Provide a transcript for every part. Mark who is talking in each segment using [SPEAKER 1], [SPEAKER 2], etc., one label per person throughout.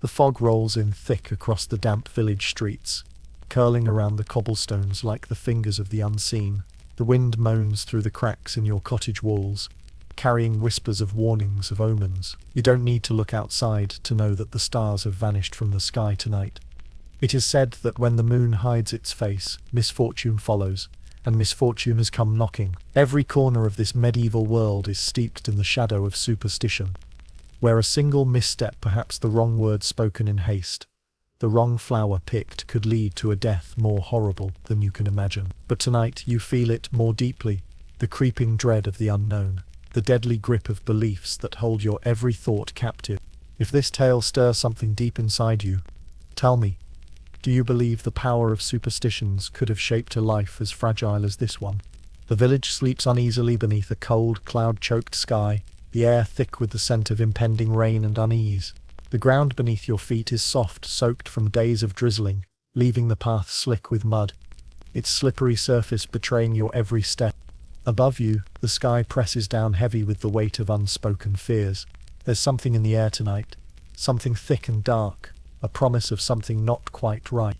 [SPEAKER 1] The fog rolls in thick across the damp village streets, curling around the cobblestones like the fingers of the unseen. The wind moans through the cracks in your cottage walls, carrying whispers of warnings of omens. You don't need to look outside to know that the stars have vanished from the sky tonight. It is said that when the moon hides its face, misfortune follows, and misfortune has come knocking. Every corner of this medieval world is steeped in the shadow of superstition, where a single misstep, perhaps the wrong word spoken in haste, the wrong flower picked, could lead to a death more horrible than you can imagine. But tonight you feel it more deeply, the creeping dread of the unknown, the deadly grip of beliefs that hold your every thought captive. If this tale stirs something deep inside you, tell me, do you believe the power of superstitions could have shaped a life as fragile as this one? The village sleeps uneasily beneath a cold, cloud-choked sky, the air thick with the scent of impending rain and unease. The ground beneath your feet is soft, soaked from days of drizzling, leaving the path slick with mud, its slippery surface betraying your every step. Above you, the sky presses down heavy with the weight of unspoken fears. There's something in the air tonight, something thick and dark, a promise of something not quite right.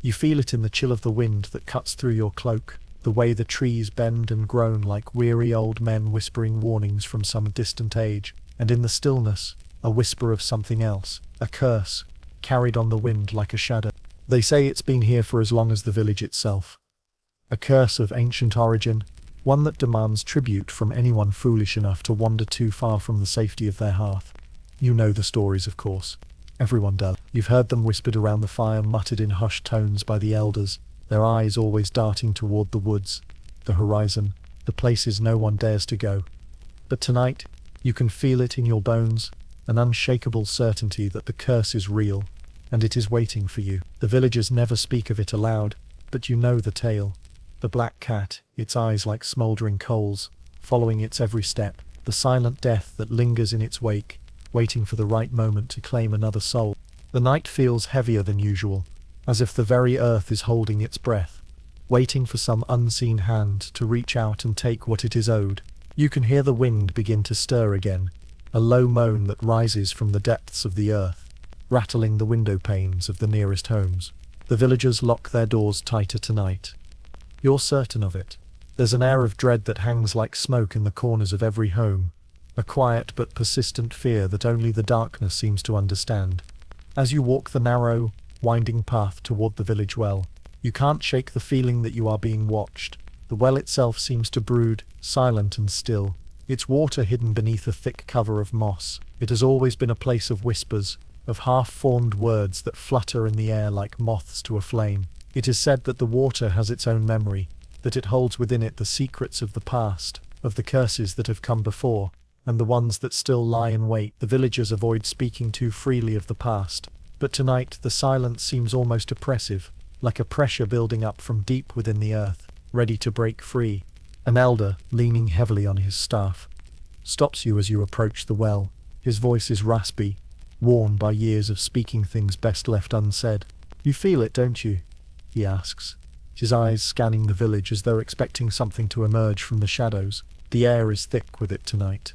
[SPEAKER 1] You feel it in the chill of the wind that cuts through your cloak, the way the trees bend and groan like weary old men whispering warnings from some distant age, and in the stillness, a whisper of something else, a curse, carried on the wind like a shadow. They say it's been here for as long as the village itself. A curse of ancient origin, one that demands tribute from anyone foolish enough to wander too far from the safety of their hearth. You know the stories, of course. Everyone does. You've heard them whispered around the fire, muttered in hushed tones by the elders, their eyes always darting toward the woods, the horizon, the places no one dares to go. But tonight, you can feel it in your bones, an unshakable certainty that the curse is real, and it is waiting for you. The villagers never speak of it aloud, but you know the tale. The black cat, its eyes like smouldering coals, following its every step, the silent death that lingers in its wake, waiting for the right moment to claim another soul. The night feels heavier than usual, as if the very earth is holding its breath, waiting for some unseen hand to reach out and take what it is owed. You can hear the wind begin to stir again, a low moan that rises from the depths of the earth, rattling the window panes of the nearest homes. The villagers lock their doors tighter tonight. You're certain of it. There's an air of dread that hangs like smoke in the corners of every home, a quiet but persistent fear that only the darkness seems to understand. As you walk the narrow, winding path toward the village well, you can't shake the feeling that you are being watched. The well itself seems to brood, silent and still, its water hidden beneath a thick cover of moss. It has always been a place of whispers, of half-formed words that flutter in the air like moths to a flame. It is said that the water has its own memory, that it holds within it the secrets of the past, of the curses that have come before, and the ones that still lie in wait. The villagers avoid speaking too freely of the past, but tonight the silence seems almost oppressive, like a pressure building up from deep within the earth, ready to break free. An elder, leaning heavily on his staff, stops you as you approach the well. His voice is raspy, worn by years of speaking things best left unsaid. You feel it, don't you? He asks, his eyes scanning the village as though expecting something to emerge from the shadows. The air is thick with it tonight.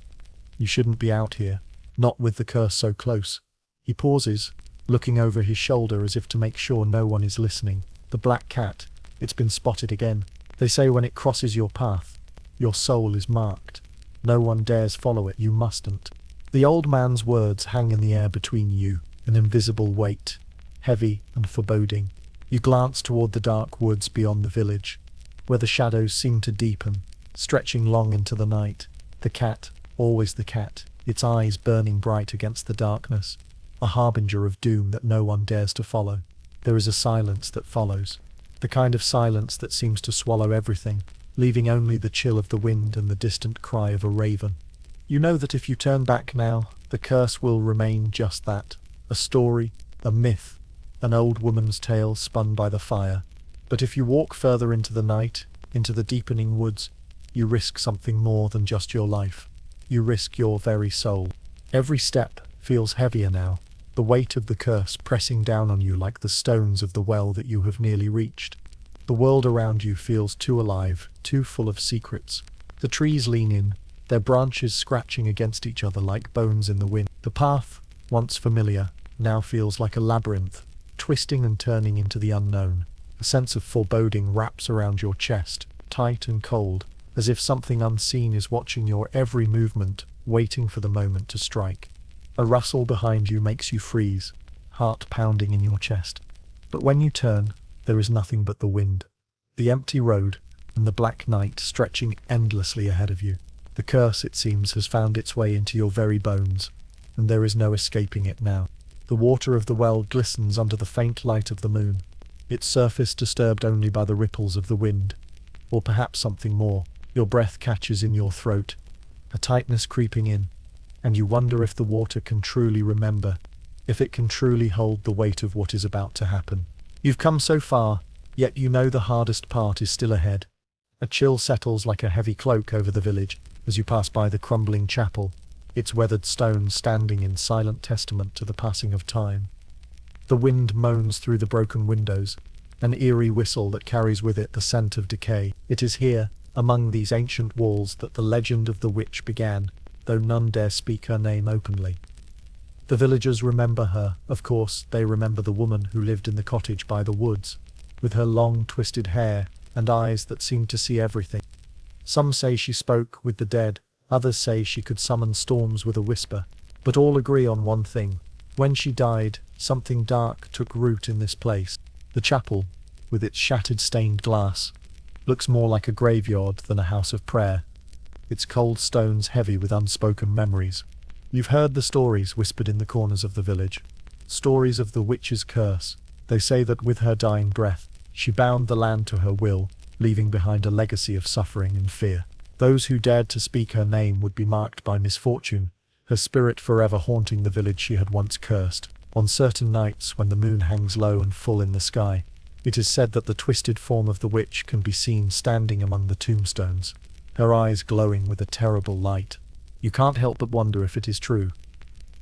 [SPEAKER 1] You shouldn't be out here, not with the curse so close. He pauses, looking over his shoulder as if to make sure no one is listening. The black cat, it's been spotted again. They say when it crosses your path, your soul is marked. No one dares follow it, you mustn't. The old man's words hang in the air between you, an invisible weight, heavy and foreboding. You glance toward the dark woods beyond the village, where the shadows seem to deepen, stretching long into the night. The cat, always the cat, its eyes burning bright against the darkness, a harbinger of doom that no one dares to follow. There is a silence that follows, the kind of silence that seems to swallow everything, leaving only the chill of the wind and the distant cry of a raven. You know that if you turn back now, the curse will remain just that, a story, a myth, an old woman's tale spun by the fire. But if you walk further into the night, into the deepening woods, you risk something more than just your life. You risk your very soul. Every step feels heavier now, the weight of the curse pressing down on you like the stones of the well that you have nearly reached. The world around you feels too alive, too full of secrets. The trees lean in, their branches scratching against each other like bones in the wind. The path, once familiar, now feels like a labyrinth, twisting and turning into the unknown. A sense of foreboding wraps around your chest, tight and cold, as if something unseen is watching your every movement, waiting for the moment to strike. A rustle behind you makes you freeze, heart pounding in your chest. But when you turn, there is nothing but the wind, the empty road, and the black night stretching endlessly ahead of you. The curse, it seems, has found its way into your very bones, and there is no escaping it now. The water of the well glistens under the faint light of the moon, its surface disturbed only by the ripples of the wind, or perhaps something more. Your breath catches in your throat, a tightness creeping in, and you wonder if the water can truly remember, if it can truly hold the weight of what is about to happen. You've come so far, yet you know the hardest part is still ahead. A chill settles like a heavy cloak over the village as you pass by the crumbling chapel, its weathered stones standing in silent testament to the passing of time. The wind moans through the broken windows, an eerie whistle that carries with it the scent of decay. It is here, among these ancient walls, that the legend of the witch began, though none dare speak her name openly. The villagers remember her, of course. They remember the woman who lived in the cottage by the woods, with her long twisted hair and eyes that seemed to see everything. Some say she spoke with the dead, others say she could summon storms with a whisper, but all agree on one thing. When she died, something dark took root in this place. The chapel, with its shattered stained glass, looks more like a graveyard than a house of prayer, its cold stones heavy with unspoken memories. You've heard the stories whispered in the corners of the village, stories of the witch's curse. They say that with her dying breath, she bound the land to her will, leaving behind a legacy of suffering and fear. Those who dared to speak her name would be marked by misfortune, her spirit forever haunting the village she had once cursed. On certain nights when the moon hangs low and full in the sky, it is said that the twisted form of the witch can be seen standing among the tombstones, her eyes glowing with a terrible light. You can't help but wonder if it is true.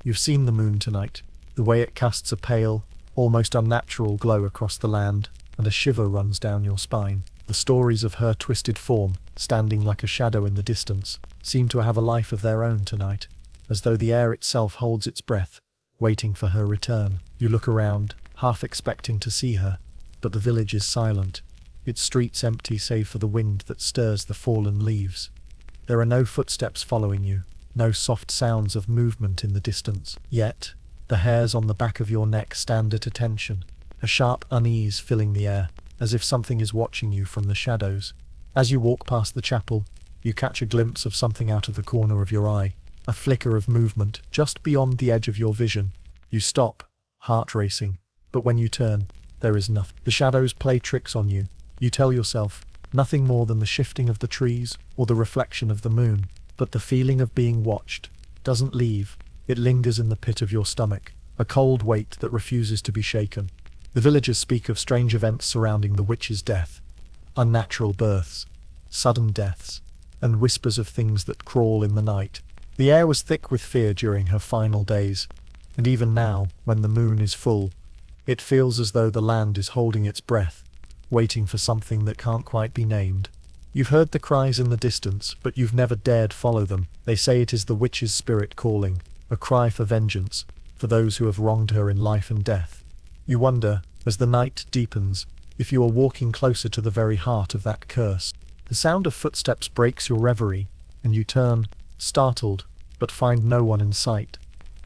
[SPEAKER 1] You've seen the moon tonight, the way it casts a pale, almost unnatural glow across the land, and a shiver runs down your spine. The stories of her twisted form, standing like a shadow in the distance, seem to have a life of their own tonight, as though the air itself holds its breath, waiting for her return. You look around, half expecting to see her, but the village is silent, its streets empty save for the wind that stirs the fallen leaves. There are no footsteps following you, no soft sounds of movement in the distance. Yet, the hairs on the back of your neck stand at attention, a sharp unease filling the air, as if something is watching you from the shadows. As you walk past the chapel, you catch a glimpse of something out of the corner of your eye, a flicker of movement just beyond the edge of your vision. You stop, heart racing, but when you turn, there is nothing. The shadows play tricks on you. You tell yourself, nothing more than the shifting of the trees or the reflection of the moon. But the feeling of being watched doesn't leave. It lingers in the pit of your stomach, a cold weight that refuses to be shaken. The villagers speak of strange events surrounding the witch's death, unnatural births, sudden deaths, and whispers of things that crawl in the night. The air was thick with fear during her final days, and even now, when the moon is full, it feels as though the land is holding its breath, waiting for something that can't quite be named. You've heard the cries in the distance, but you've never dared follow them. They say it is the witch's spirit calling, a cry for vengeance, for those who have wronged her in life and death. You wonder, as the night deepens, if you are walking closer to the very heart of that curse. The sound of footsteps breaks your reverie, and you turn, startled, but find no one in sight.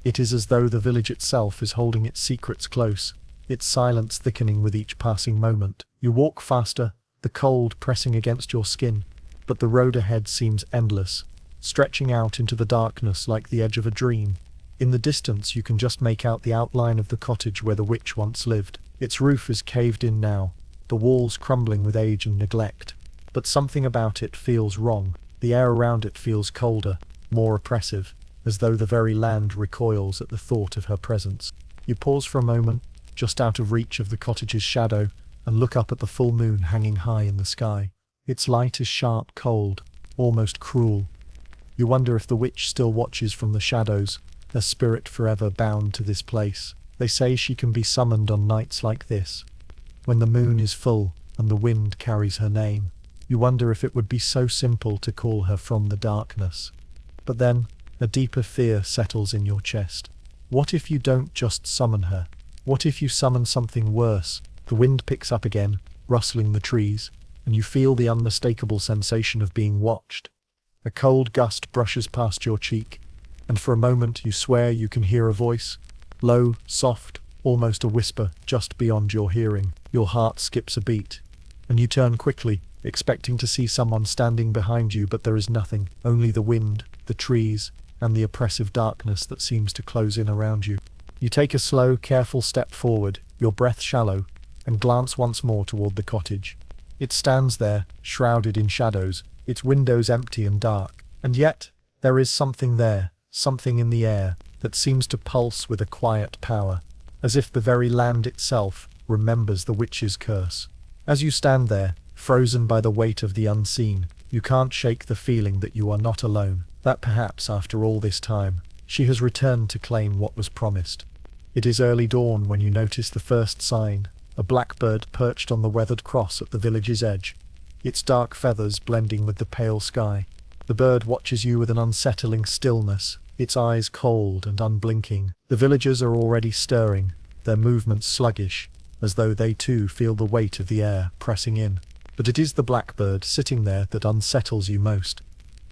[SPEAKER 1] It is as though the village itself is holding its secrets close, its silence thickening with each passing moment. You walk faster, the cold pressing against your skin, but the road ahead seems endless, stretching out into the darkness like the edge of a dream. In the distance you can just make out the outline of the cottage where the witch once lived. Its roof is caved in now, the walls crumbling with age and neglect. But something about it feels wrong. The air around it feels colder, more oppressive, as though the very land recoils at the thought of her presence. You pause for a moment, just out of reach of the cottage's shadow, and look up at the full moon hanging high in the sky. Its light is sharp, cold, almost cruel. You wonder if the witch still watches from the shadows, her spirit forever bound to this place. They say she can be summoned on nights like this, when the moon is full and the wind carries her name. You wonder if it would be so simple to call her from the darkness. But then, a deeper fear settles in your chest. What if you don't just summon her? What if you summon something worse? The wind picks up again, rustling the trees, and you feel the unmistakable sensation of being watched. A cold gust brushes past your cheek, and for a moment you swear you can hear a voice, low, soft, almost a whisper, just beyond your hearing. Your heart skips a beat, and you turn quickly, expecting to see someone standing behind you, but there is nothing, only the wind, the trees, and the oppressive darkness that seems to close in around you. You take a slow, careful step forward, your breath shallow, and glance once more toward the cottage. It stands there, shrouded in shadows, its windows empty and dark, and yet there is something there, something in the air, that seems to pulse with a quiet power, as if the very land itself remembers the witch's curse. As you stand there, frozen by the weight of the unseen, you can't shake the feeling that you are not alone, that perhaps after all this time, she has returned to claim what was promised. It is early dawn when you notice the first sign, a blackbird perched on the weathered cross at the village's edge, its dark feathers blending with the pale sky. The bird watches you with an unsettling stillness, its eyes cold and unblinking. The villagers are already stirring, their movements sluggish, as though they too feel the weight of the air pressing in. But it is the blackbird sitting there that unsettles you most.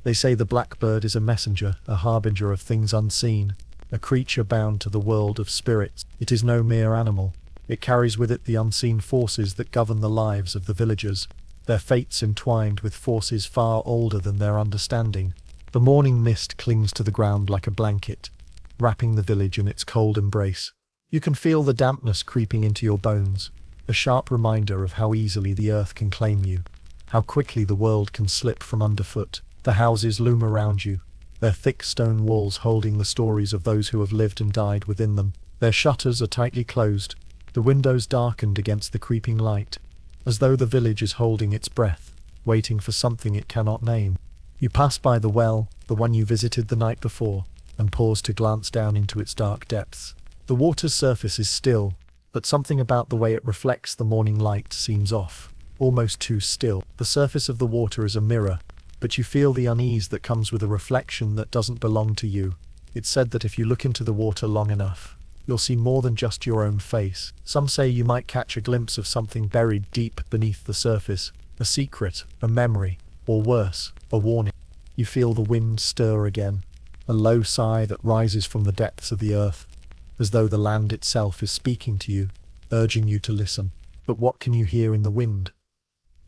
[SPEAKER 1] They say the blackbird is a messenger, a harbinger of things unseen, a creature bound to the world of spirits. It is no mere animal. It carries with it the unseen forces that govern the lives of the villagers, their fates entwined with forces far older than their understanding. The morning mist clings to the ground like a blanket, wrapping the village in its cold embrace. You can feel the dampness creeping into your bones, a sharp reminder of how easily the earth can claim you, how quickly the world can slip from underfoot. The houses loom around you, their thick stone walls holding the stories of those who have lived and died within them. Their shutters are tightly closed, the windows darkened against the creeping light, as though the village is holding its breath, waiting for something it cannot name. You pass by the well, the one you visited the night before, and pause to glance down into its dark depths. The water's surface is still, but something about the way it reflects the morning light seems off, almost too still. The surface of the water is a mirror, but you feel the unease that comes with a reflection that doesn't belong to you. It's said that if you look into the water long enough, you'll see more than just your own face. Some say you might catch a glimpse of something buried deep beneath the surface, a secret, a memory, or worse, a warning. You feel the wind stir again, a low sigh that rises from the depths of the earth, as though the land itself is speaking to you, urging you to listen. But what can you hear in the wind?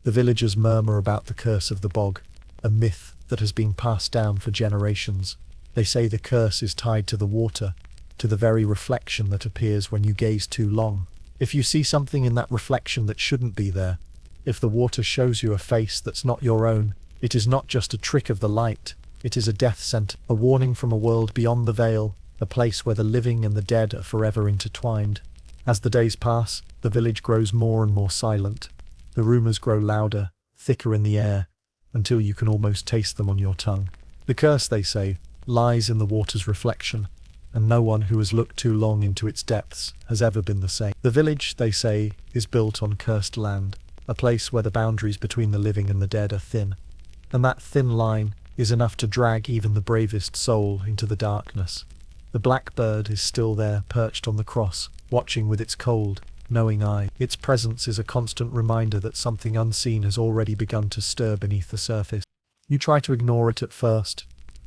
[SPEAKER 1] The villagers murmur about the curse of the bog, a myth that has been passed down for generations. They say the curse is tied to the water, to the very reflection that appears when you gaze too long. If you see something in that reflection that shouldn't be there, if the water shows you a face that's not your own, it is not just a trick of the light, it is a death sentence, a warning from a world beyond the veil, a place where the living and the dead are forever intertwined. As the days pass, the village grows more and more silent. The rumors grow louder, thicker in the air, until you can almost taste them on your tongue. The curse, they say, lies in the water's reflection, and no one who has looked too long into its depths has ever been the same. The village, they say, is built on cursed land, a place where the boundaries between the living and the dead are thin, and that thin line is enough to drag even the bravest soul into the darkness. The blackbird is still there, perched on the cross, watching with its cold, knowing eye. Its presence is a constant reminder that something unseen has already begun to stir beneath the surface. You try to ignore it at first,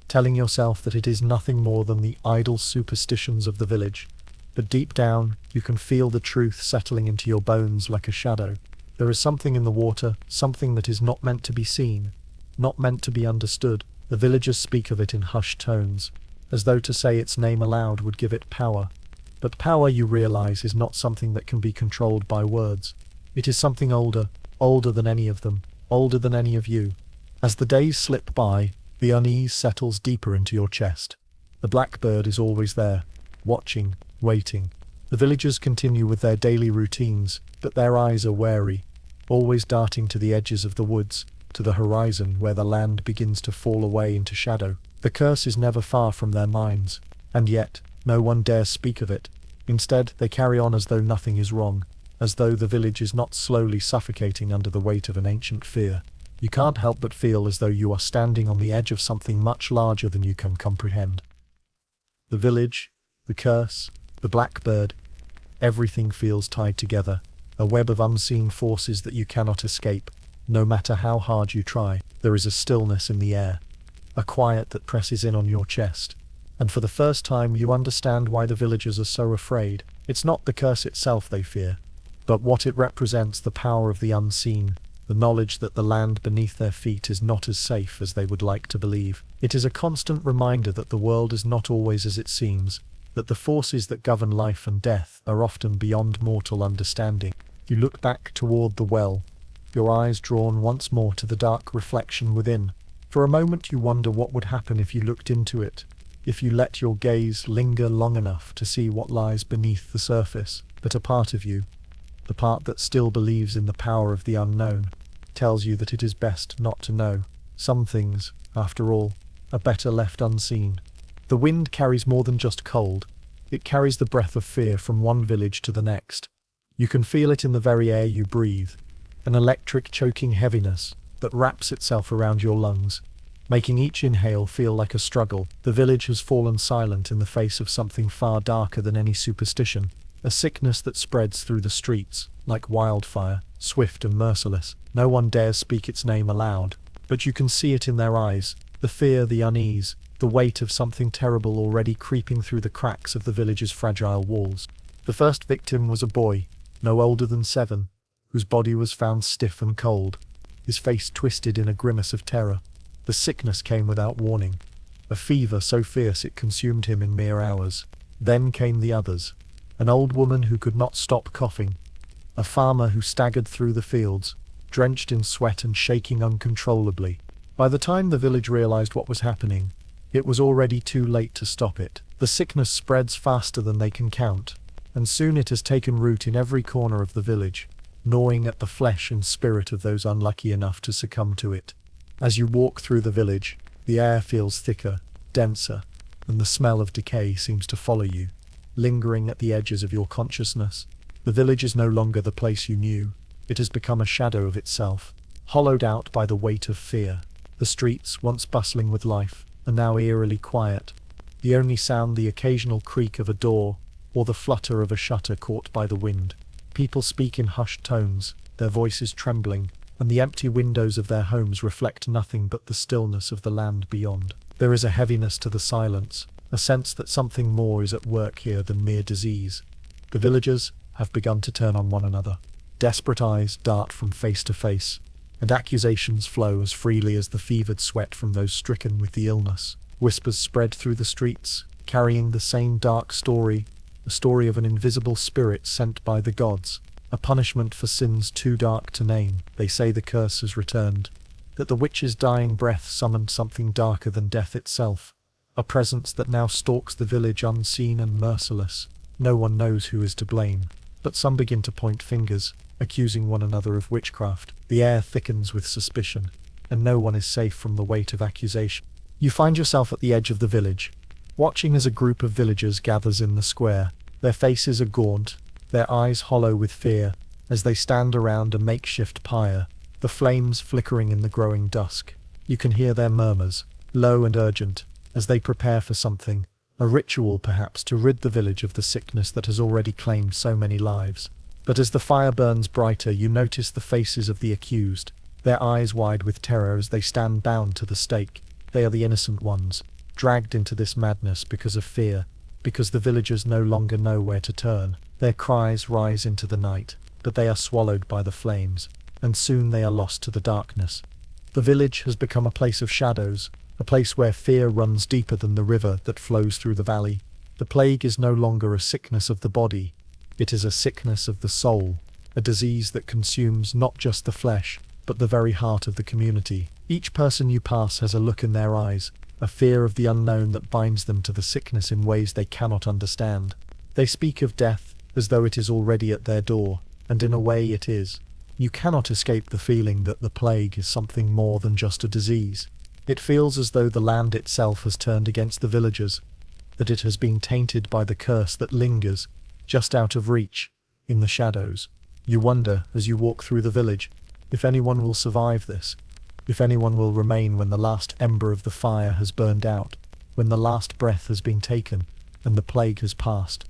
[SPEAKER 1] telling yourself that it is nothing more than the idle superstitions of the village. But deep down, you can feel the truth settling into your bones like a shadow. There is something in the water, something that is not meant to be seen, not meant to be understood. The villagers speak of it in hushed tones, as though to say its name aloud would give it power. But power, you realize, is not something that can be controlled by words. It is something older, older than any of them, older than any of you. As the days slip by, the unease settles deeper into your chest. The blackbird is always there, watching, waiting. The villagers continue with their daily routines, but their eyes are wary, always darting to the edges of the woods, to the horizon where the land begins to fall away into shadow. The curse is never far from their minds, and yet no one dares speak of it. Instead, they carry on as though nothing is wrong, as though the village is not slowly suffocating under the weight of an ancient fear. You can't help but feel as though you are standing on the edge of something much larger than you can comprehend. The village, The curse, the blackbird, everything feels tied together, a web of unseen forces that you cannot escape. No matter how hard you try, there is a stillness in the air, a quiet that presses in on your chest. And for the first time you understand why the villagers are so afraid. It's not the curse itself they fear, but what it represents, the power of the unseen, the knowledge that the land beneath their feet is not as safe as they would like to believe. It is a constant reminder that the world is not always as it seems, that the forces that govern life and death are often beyond mortal understanding. You look back toward the well, your eyes drawn once more to the dark reflection within. For a moment you wonder what would happen if you looked into it, if you let your gaze linger long enough to see what lies beneath the surface. But a part of you, the part that still believes in the power of the unknown, tells you that it is best not to know. Some things, after all, are better left unseen. The wind carries more than just cold. It carries the breath of fear from one village to the next. You can feel it in the very air you breathe, an electric choking heaviness that wraps itself around your lungs, making each inhale feel like a struggle. The village has fallen silent in the face of something far darker than any superstition, a sickness that spreads through the streets like wildfire, swift and merciless. No one dares speak its name aloud, but you can see it in their eyes, the fear, the unease, the weight of something terrible already creeping through the cracks of the village's fragile walls. The first victim was a boy, no older than 7, whose body was found stiff and cold, his face twisted in a grimace of terror. The sickness came without warning, a fever so fierce it consumed him in mere hours. Then came the others, an old woman who could not stop coughing, a farmer who staggered through the fields, drenched in sweat and shaking uncontrollably. By the time the village realized what was happening, it was already too late to stop it. The sickness spreads faster than they can count, and soon it has taken root in every corner of the village, gnawing at the flesh and spirit of those unlucky enough to succumb to it. As you walk through the village, the air feels thicker, denser, and the smell of decay seems to follow you, lingering at the edges of your consciousness. The village is no longer the place you knew. It has become a shadow of itself, hollowed out by the weight of fear. The streets, once bustling with life, are now eerily quiet. The only sound, the occasional creak of a door, or the flutter of a shutter caught by the wind. People speak in hushed tones, their voices trembling, and the empty windows of their homes reflect nothing but the stillness of the land beyond. There is a heaviness to the silence, a sense that something more is at work here than mere disease. The villagers have begun to turn on one another. Desperate eyes dart from face to face, and accusations flow as freely as the fevered sweat from those stricken with the illness. Whispers spread through the streets, carrying the same dark story, a story of an invisible spirit sent by the gods, a punishment for sins too dark to name. They say the curse has returned, that the witch's dying breath summoned something darker than death itself, a presence that now stalks the village unseen and merciless. No one knows who is to blame, but some begin to point fingers, accusing one another of witchcraft. The air thickens with suspicion, and no one is safe from the weight of accusation. You find yourself at the edge of the village, watching as a group of villagers gathers in the square. Their faces are gaunt, their eyes hollow with fear, as they stand around a makeshift pyre, the flames flickering in the growing dusk. You can hear their murmurs, low and urgent, as they prepare for something, a ritual perhaps to rid the village of the sickness that has already claimed so many lives. But as the fire burns brighter, you notice the faces of the accused, their eyes wide with terror as they stand bound to the stake. They are the innocent ones, dragged into this madness because of fear, because the villagers no longer know where to turn. Their cries rise into the night, but they are swallowed by the flames, and soon they are lost to the darkness. The village has become a place of shadows, a place where fear runs deeper than the river that flows through the valley. The plague is no longer a sickness of the body, it is a sickness of the soul, a disease that consumes not just the flesh, but the very heart of the community. Each person you pass has a look in their eyes, a fear of the unknown that binds them to the sickness in ways they cannot understand. They speak of death as though it is already at their door, and in a way it is. You cannot escape the feeling that the plague is something more than just a disease. It feels as though the land itself has turned against the villagers, that it has been tainted by the curse that lingers, just out of reach, in the shadows. You wonder, as you walk through the village, if anyone will survive this, if anyone will remain when the last ember of the fire has burned out, when the last breath has been taken, and the plague has passed.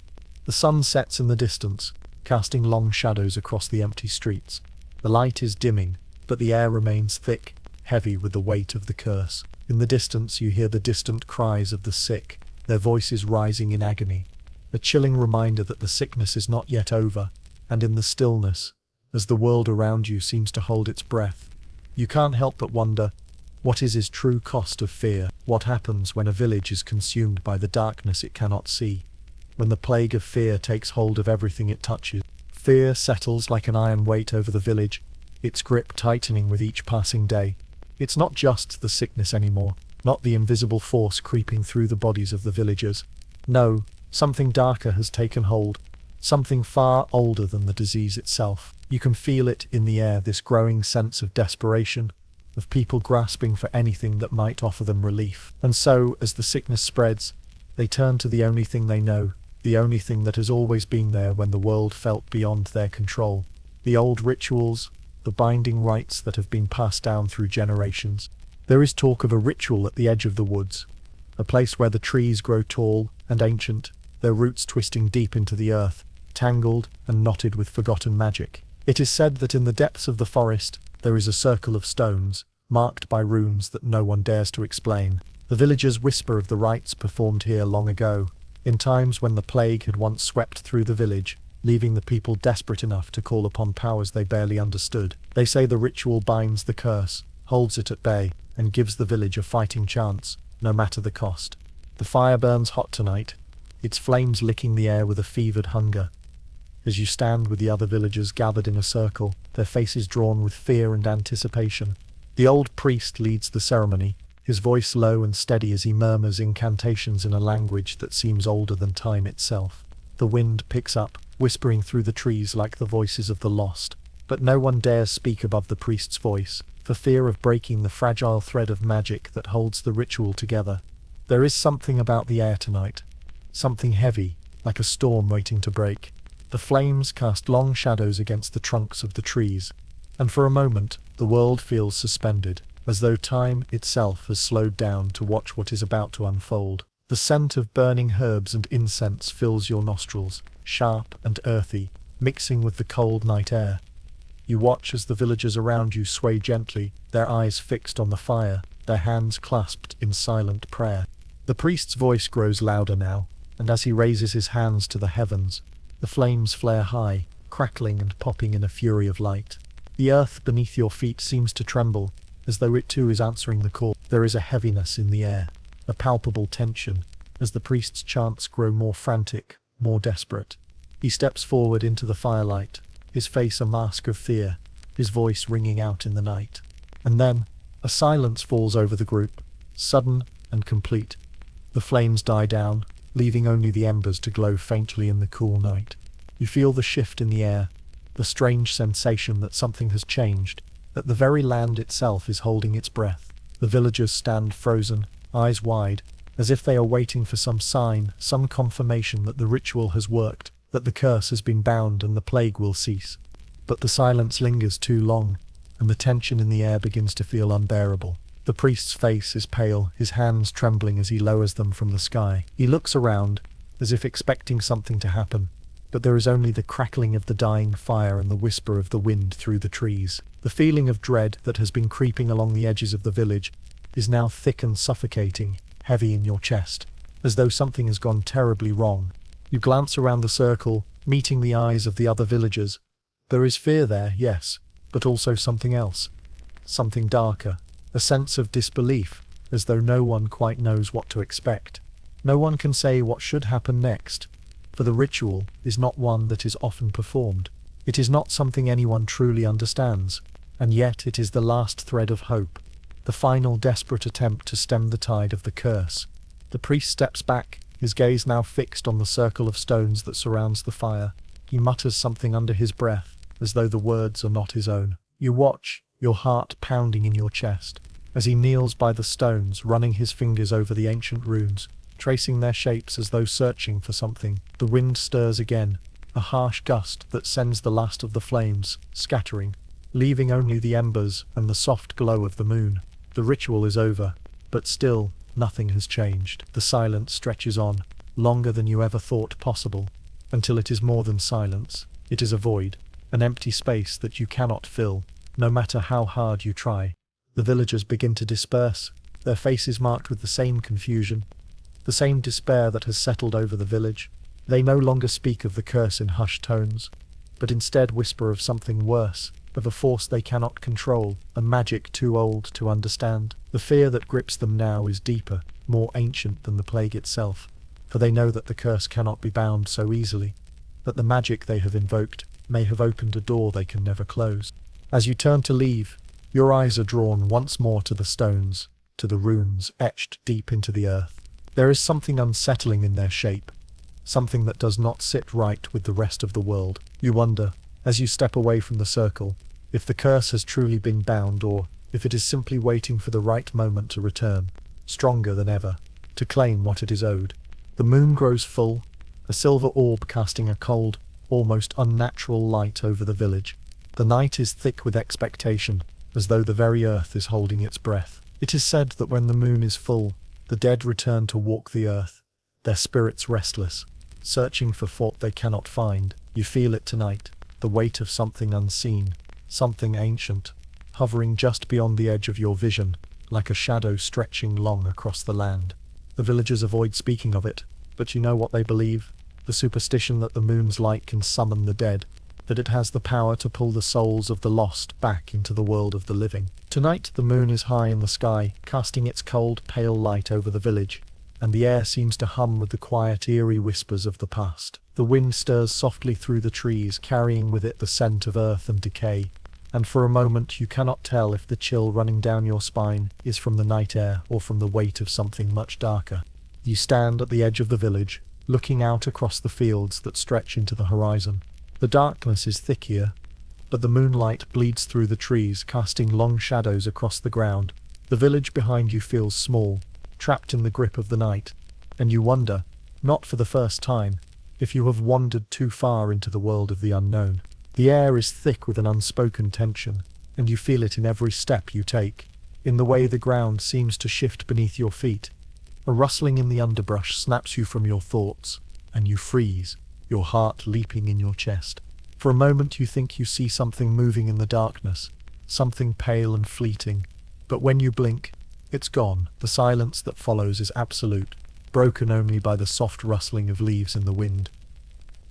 [SPEAKER 1] The sun sets in the distance, casting long shadows across the empty streets. The light is dimming, but the air remains thick, heavy with the weight of the curse. In the distance you hear the distant cries of the sick, their voices rising in agony. A chilling reminder that the sickness is not yet over, and in the stillness, as the world around you seems to hold its breath, you can't help but wonder, what is true cost of fear? What happens when a village is consumed by the darkness it cannot see? When the plague of fear takes hold of everything it touches? Fear settles like an iron weight over the village, its grip tightening with each passing day. It's not just the sickness anymore, not the invisible force creeping through the bodies of the villagers. No, something darker has taken hold, something far older than the disease itself. You can feel it in the air, this growing sense of desperation, of people grasping for anything that might offer them relief. And so, as the sickness spreads, they turn to the only thing they know, the only thing that has always been there when the world felt beyond their control. The old rituals, the binding rites that have been passed down through generations. There is talk of a ritual at the edge of the woods, a place where the trees grow tall and ancient, their roots twisting deep into the earth, tangled and knotted with forgotten magic. It is said that in the depths of the forest, there is a circle of stones, marked by runes that no one dares to explain. The villagers whisper of the rites performed here long ago, in times when the plague had once swept through the village, leaving the people desperate enough to call upon powers they barely understood. They say the ritual binds the curse, holds it at bay, and gives the village a fighting chance, no matter the cost. The fire burns hot tonight, its flames licking the air with a fevered hunger. As you stand with the other villagers gathered in a circle, their faces drawn with fear and anticipation, the old priest leads the ceremony, his voice low and steady as he murmurs incantations in a language that seems older than time itself. The wind picks up, whispering through the trees like the voices of the lost, but no one dares speak above the priest's voice, for fear of breaking the fragile thread of magic that holds the ritual together. There is something about the air tonight, something heavy, like a storm waiting to break. The flames cast long shadows against the trunks of the trees, and for a moment the world feels suspended, as though time itself has slowed down to watch what is about to unfold. The scent of burning herbs and incense fills your nostrils, sharp and earthy, mixing with the cold night air. You watch as the villagers around you sway gently, their eyes fixed on the fire, their hands clasped in silent prayer. The priest's voice grows louder now, and as he raises his hands to the heavens, the flames flare high, crackling and popping in a fury of light. The earth beneath your feet seems to tremble, as though it too is answering the call. There is a heaviness in the air, a palpable tension, as the priest's chants grow more frantic, more desperate. He steps forward into the firelight, his face a mask of fear, his voice ringing out in the night. And then, a silence falls over the group, sudden and complete. The flames die down, leaving only the embers to glow faintly in the cool night. You feel the shift in the air, the strange sensation that something has changed, that the very land itself is holding its breath. The villagers stand frozen, eyes wide, as if they are waiting for some sign, some confirmation that the ritual has worked, that the curse has been bound and the plague will cease. But the silence lingers too long, and the tension in the air begins to feel unbearable. The priest's face is pale, his hands trembling as he lowers them from the sky. He looks around, as if expecting something to happen, but there is only the crackling of the dying fire and the whisper of the wind through the trees. The feeling of dread that has been creeping along the edges of the village is now thick and suffocating, heavy in your chest, as though something has gone terribly wrong. You glance around the circle, meeting the eyes of the other villagers. There is fear there, yes, but also something else, something darker. A sense of disbelief, as though no one quite knows what to expect. No one can say what should happen next, for the ritual is not one that is often performed. It is not something anyone truly understands, and yet it is the last thread of hope, the final desperate attempt to stem the tide of the curse. The priest steps back, his gaze now fixed on the circle of stones that surrounds the fire. He mutters something under his breath, as though the words are not his own. You watch, your heart pounding in your chest, as he kneels by the stones, running his fingers over the ancient runes, tracing their shapes as though searching for something. The wind stirs again, a harsh gust that sends the last of the flames scattering, leaving only the embers and the soft glow of the moon. The ritual is over, but still, nothing has changed. The silence stretches on, longer than you ever thought possible, until it is more than silence. It is a void, an empty space that you cannot fill, no matter how hard you try. The villagers begin to disperse, their faces marked with the same confusion, the same despair that has settled over the village. They no longer speak of the curse in hushed tones, but instead whisper of something worse, of a force they cannot control, a magic too old to understand. The fear that grips them now is deeper, more ancient than the plague itself, for they know that the curse cannot be bound so easily, that the magic they have invoked may have opened a door they can never close. As you turn to leave, your eyes are drawn once more to the stones, to the runes etched deep into the earth. There is something unsettling in their shape, something that does not sit right with the rest of the world. You wonder, as you step away from the circle, if the curse has truly been bound or if it is simply waiting for the right moment to return, stronger than ever, to claim what it is owed. The moon grows full, a silver orb casting a cold, almost unnatural light over the village. The night is thick with expectation, as though the very earth is holding its breath. It is said that when the moon is full, the dead return to walk the earth, their spirits restless, searching for what they cannot find. You feel it tonight, the weight of something unseen, something ancient, hovering just beyond the edge of your vision, like a shadow stretching long across the land. The villagers avoid speaking of it, but you know what they believe, the superstition that the moon's light can summon the dead, that it has the power to pull the souls of the lost back into the world of the living. Tonight the moon is high in the sky, casting its cold, pale light over the village, and the air seems to hum with the quiet, eerie whispers of the past. The wind stirs softly through the trees, carrying with it the scent of earth and decay, and for a moment you cannot tell if the chill running down your spine is from the night air or from the weight of something much darker. You stand at the edge of the village, looking out across the fields that stretch into the horizon. The darkness is thick here, but the moonlight bleeds through the trees, casting long shadows across the ground. The village behind you feels small, trapped in the grip of the night, and you wonder, not for the first time, if you have wandered too far into the world of the unknown. The air is thick with an unspoken tension, and you feel it in every step you take, in the way the ground seems to shift beneath your feet. A rustling in the underbrush snaps you from your thoughts, and you freeze, your heart leaping in your chest. For a moment you think you see something moving in the darkness, something pale and fleeting, but when you blink, it's gone. The silence that follows is absolute, broken only by the soft rustling of leaves in the wind.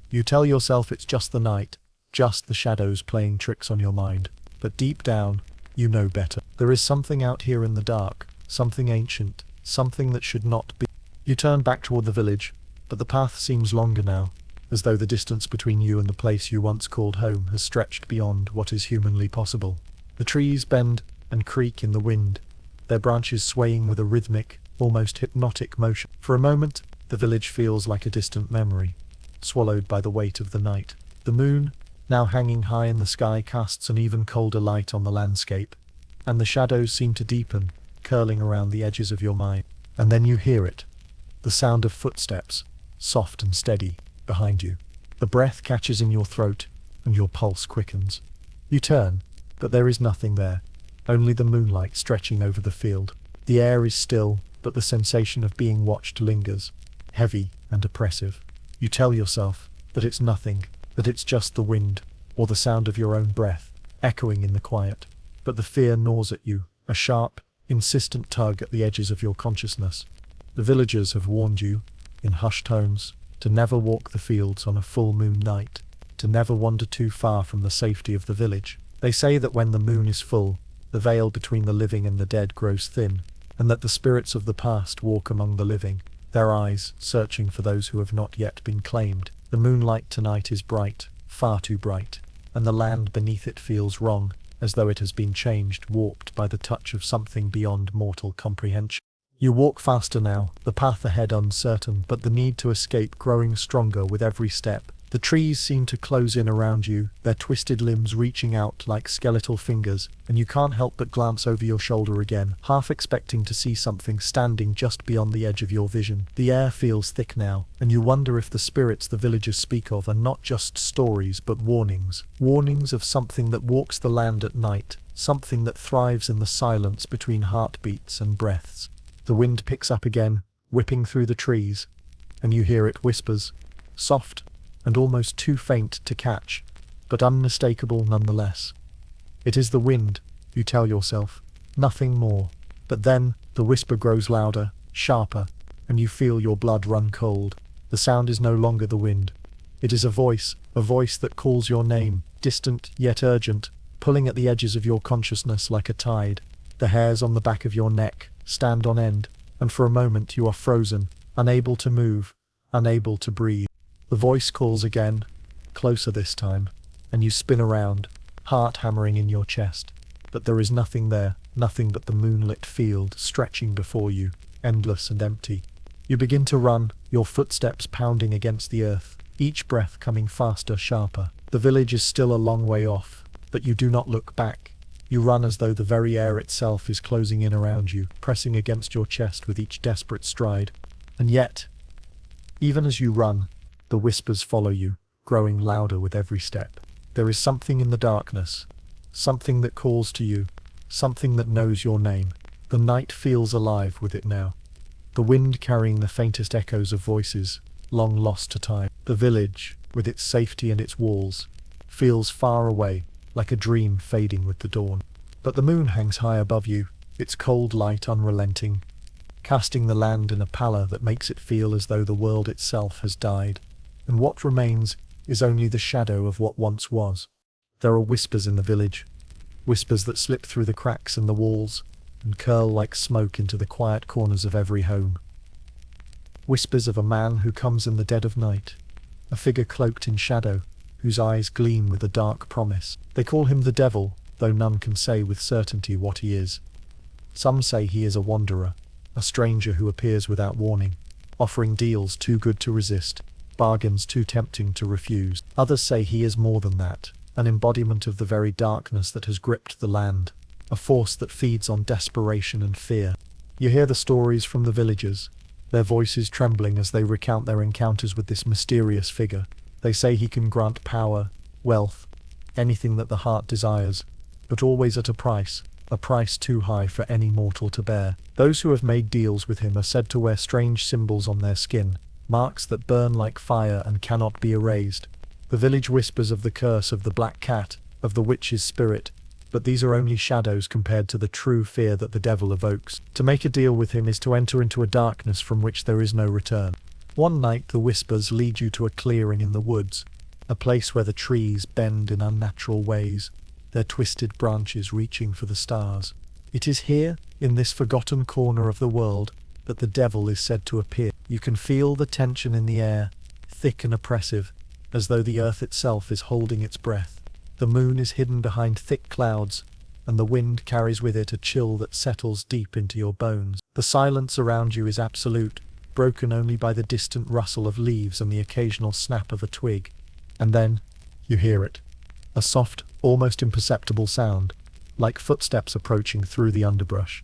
[SPEAKER 1] You tell yourself it's just the night, just the shadows playing tricks on your mind, but deep down, you know better. There is something out here in the dark, something ancient, something that should not be. You turn back toward the village, but the path seems longer now, as though the distance between you and the place you once called home has stretched beyond what is humanly possible. The trees bend and creak in the wind, their branches swaying with a rhythmic, almost hypnotic motion. For a moment, the village feels like a distant memory, swallowed by the weight of the night. The moon, now hanging high in the sky, casts an even colder light on the landscape, and the shadows seem to deepen, curling around the edges of your mind. And then you hear it, the sound of footsteps, soft and steady, behind you. The breath catches in your throat, and your pulse quickens. You turn, but there is nothing there, only the moonlight stretching over the field. The air is still, but the sensation of being watched lingers, heavy and oppressive. You tell yourself that it's nothing, that it's just the wind, or the sound of your own breath, echoing in the quiet. But the fear gnaws at you, a sharp, insistent tug at the edges of your consciousness. The villagers have warned you, in hushed tones, to never walk the fields on a full moon night, to never wander too far from the safety of the village. They say that when the moon is full, the veil between the living and the dead grows thin, and that the spirits of the past walk among the living, their eyes searching for those who have not yet been claimed. The moonlight tonight is bright, far too bright, and the land beneath it feels wrong, as though it has been changed, warped by the touch of something beyond mortal comprehension. You walk faster now, the path ahead uncertain, but the need to escape growing stronger with every step. The trees seem to close in around you, their twisted limbs reaching out like skeletal fingers, and you can't help but glance over your shoulder again, half expecting to see something standing just beyond the edge of your vision. The air feels thick now, and you wonder if the spirits the villagers speak of are not just stories but warnings. Warnings of something that walks the land at night, something that thrives in the silence between heartbeats and breaths. The wind picks up again, whipping through the trees, and you hear it whispers, soft and almost too faint to catch, but unmistakable nonetheless. It is the wind, you tell yourself, nothing more. But then the whisper grows louder, sharper, and you feel your blood run cold. The sound is no longer the wind. It is a voice that calls your name, distant yet urgent, pulling at the edges of your consciousness like a tide. The hairs on the back of your neck stand on end, and for a moment you are frozen, unable to move, unable to breathe. The voice calls again, closer this time, and you spin around, heart hammering in your chest. But there is nothing there, nothing but the moonlit field stretching before you, endless and empty. You begin to run, your footsteps pounding against the earth, each breath coming faster, sharper. The village is still a long way off, but you do not look back. You run as though the very air itself is closing in around you, pressing against your chest with each desperate stride. And yet, even as you run, the whispers follow you, growing louder with every step. There is something in the darkness, something that calls to you, something that knows your name. The night feels alive with it now. The wind carrying the faintest echoes of voices, long lost to time. The village, with its safety and its walls, feels far away, like a dream fading with the dawn. But the moon hangs high above you, its cold light unrelenting, casting the land in a pallor that makes it feel as though the world itself has died. And what remains is only the shadow of what once was. There are whispers in the village, whispers that slip through the cracks in the walls and curl like smoke into the quiet corners of every home. Whispers of a man who comes in the dead of night, a figure cloaked in shadow, whose eyes gleam with a dark promise. They call him the devil, though none can say with certainty what he is. Some say he is a wanderer, a stranger who appears without warning, offering deals too good to resist, bargains too tempting to refuse. Others say he is more than that, an embodiment of the very darkness that has gripped the land, a force that feeds on desperation and fear. You hear the stories from the villagers, their voices trembling as they recount their encounters with this mysterious figure. They say he can grant power, wealth, anything that the heart desires, but always at a price too high for any mortal to bear. Those who have made deals with him are said to wear strange symbols on their skin, marks that burn like fire and cannot be erased. The village whispers of the curse of the black cat, of the witch's spirit, but these are only shadows compared to the true fear that the devil evokes. To make a deal with him is to enter into a darkness from which there is no return. One night the whispers lead you to a clearing in the woods, a place where the trees bend in unnatural ways, their twisted branches reaching for the stars. It is here, in this forgotten corner of the world, that the devil is said to appear. You can feel the tension in the air, thick and oppressive, as though the earth itself is holding its breath. The moon is hidden behind thick clouds, and the wind carries with it a chill that settles deep into your bones. The silence around you is absolute, broken only by the distant rustle of leaves and the occasional snap of a twig. And then, you hear it. A soft, almost imperceptible sound, like footsteps approaching through the underbrush.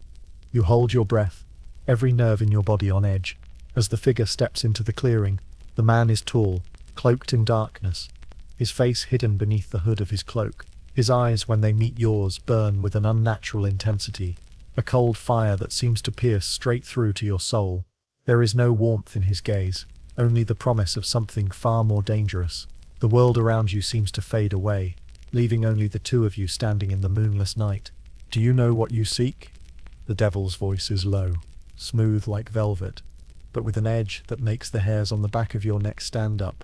[SPEAKER 1] You hold your breath, every nerve in your body on edge. As the figure steps into the clearing, the man is tall, cloaked in darkness, his face hidden beneath the hood of his cloak. His eyes, when they meet yours, burn with an unnatural intensity, a cold fire that seems to pierce straight through to your soul. There is no warmth in his gaze, only the promise of something far more dangerous. The world around you seems to fade away, leaving only the two of you standing in the moonless night. Do you know what you seek? The devil's voice is low, smooth like velvet, but with an edge that makes the hairs on the back of your neck stand up.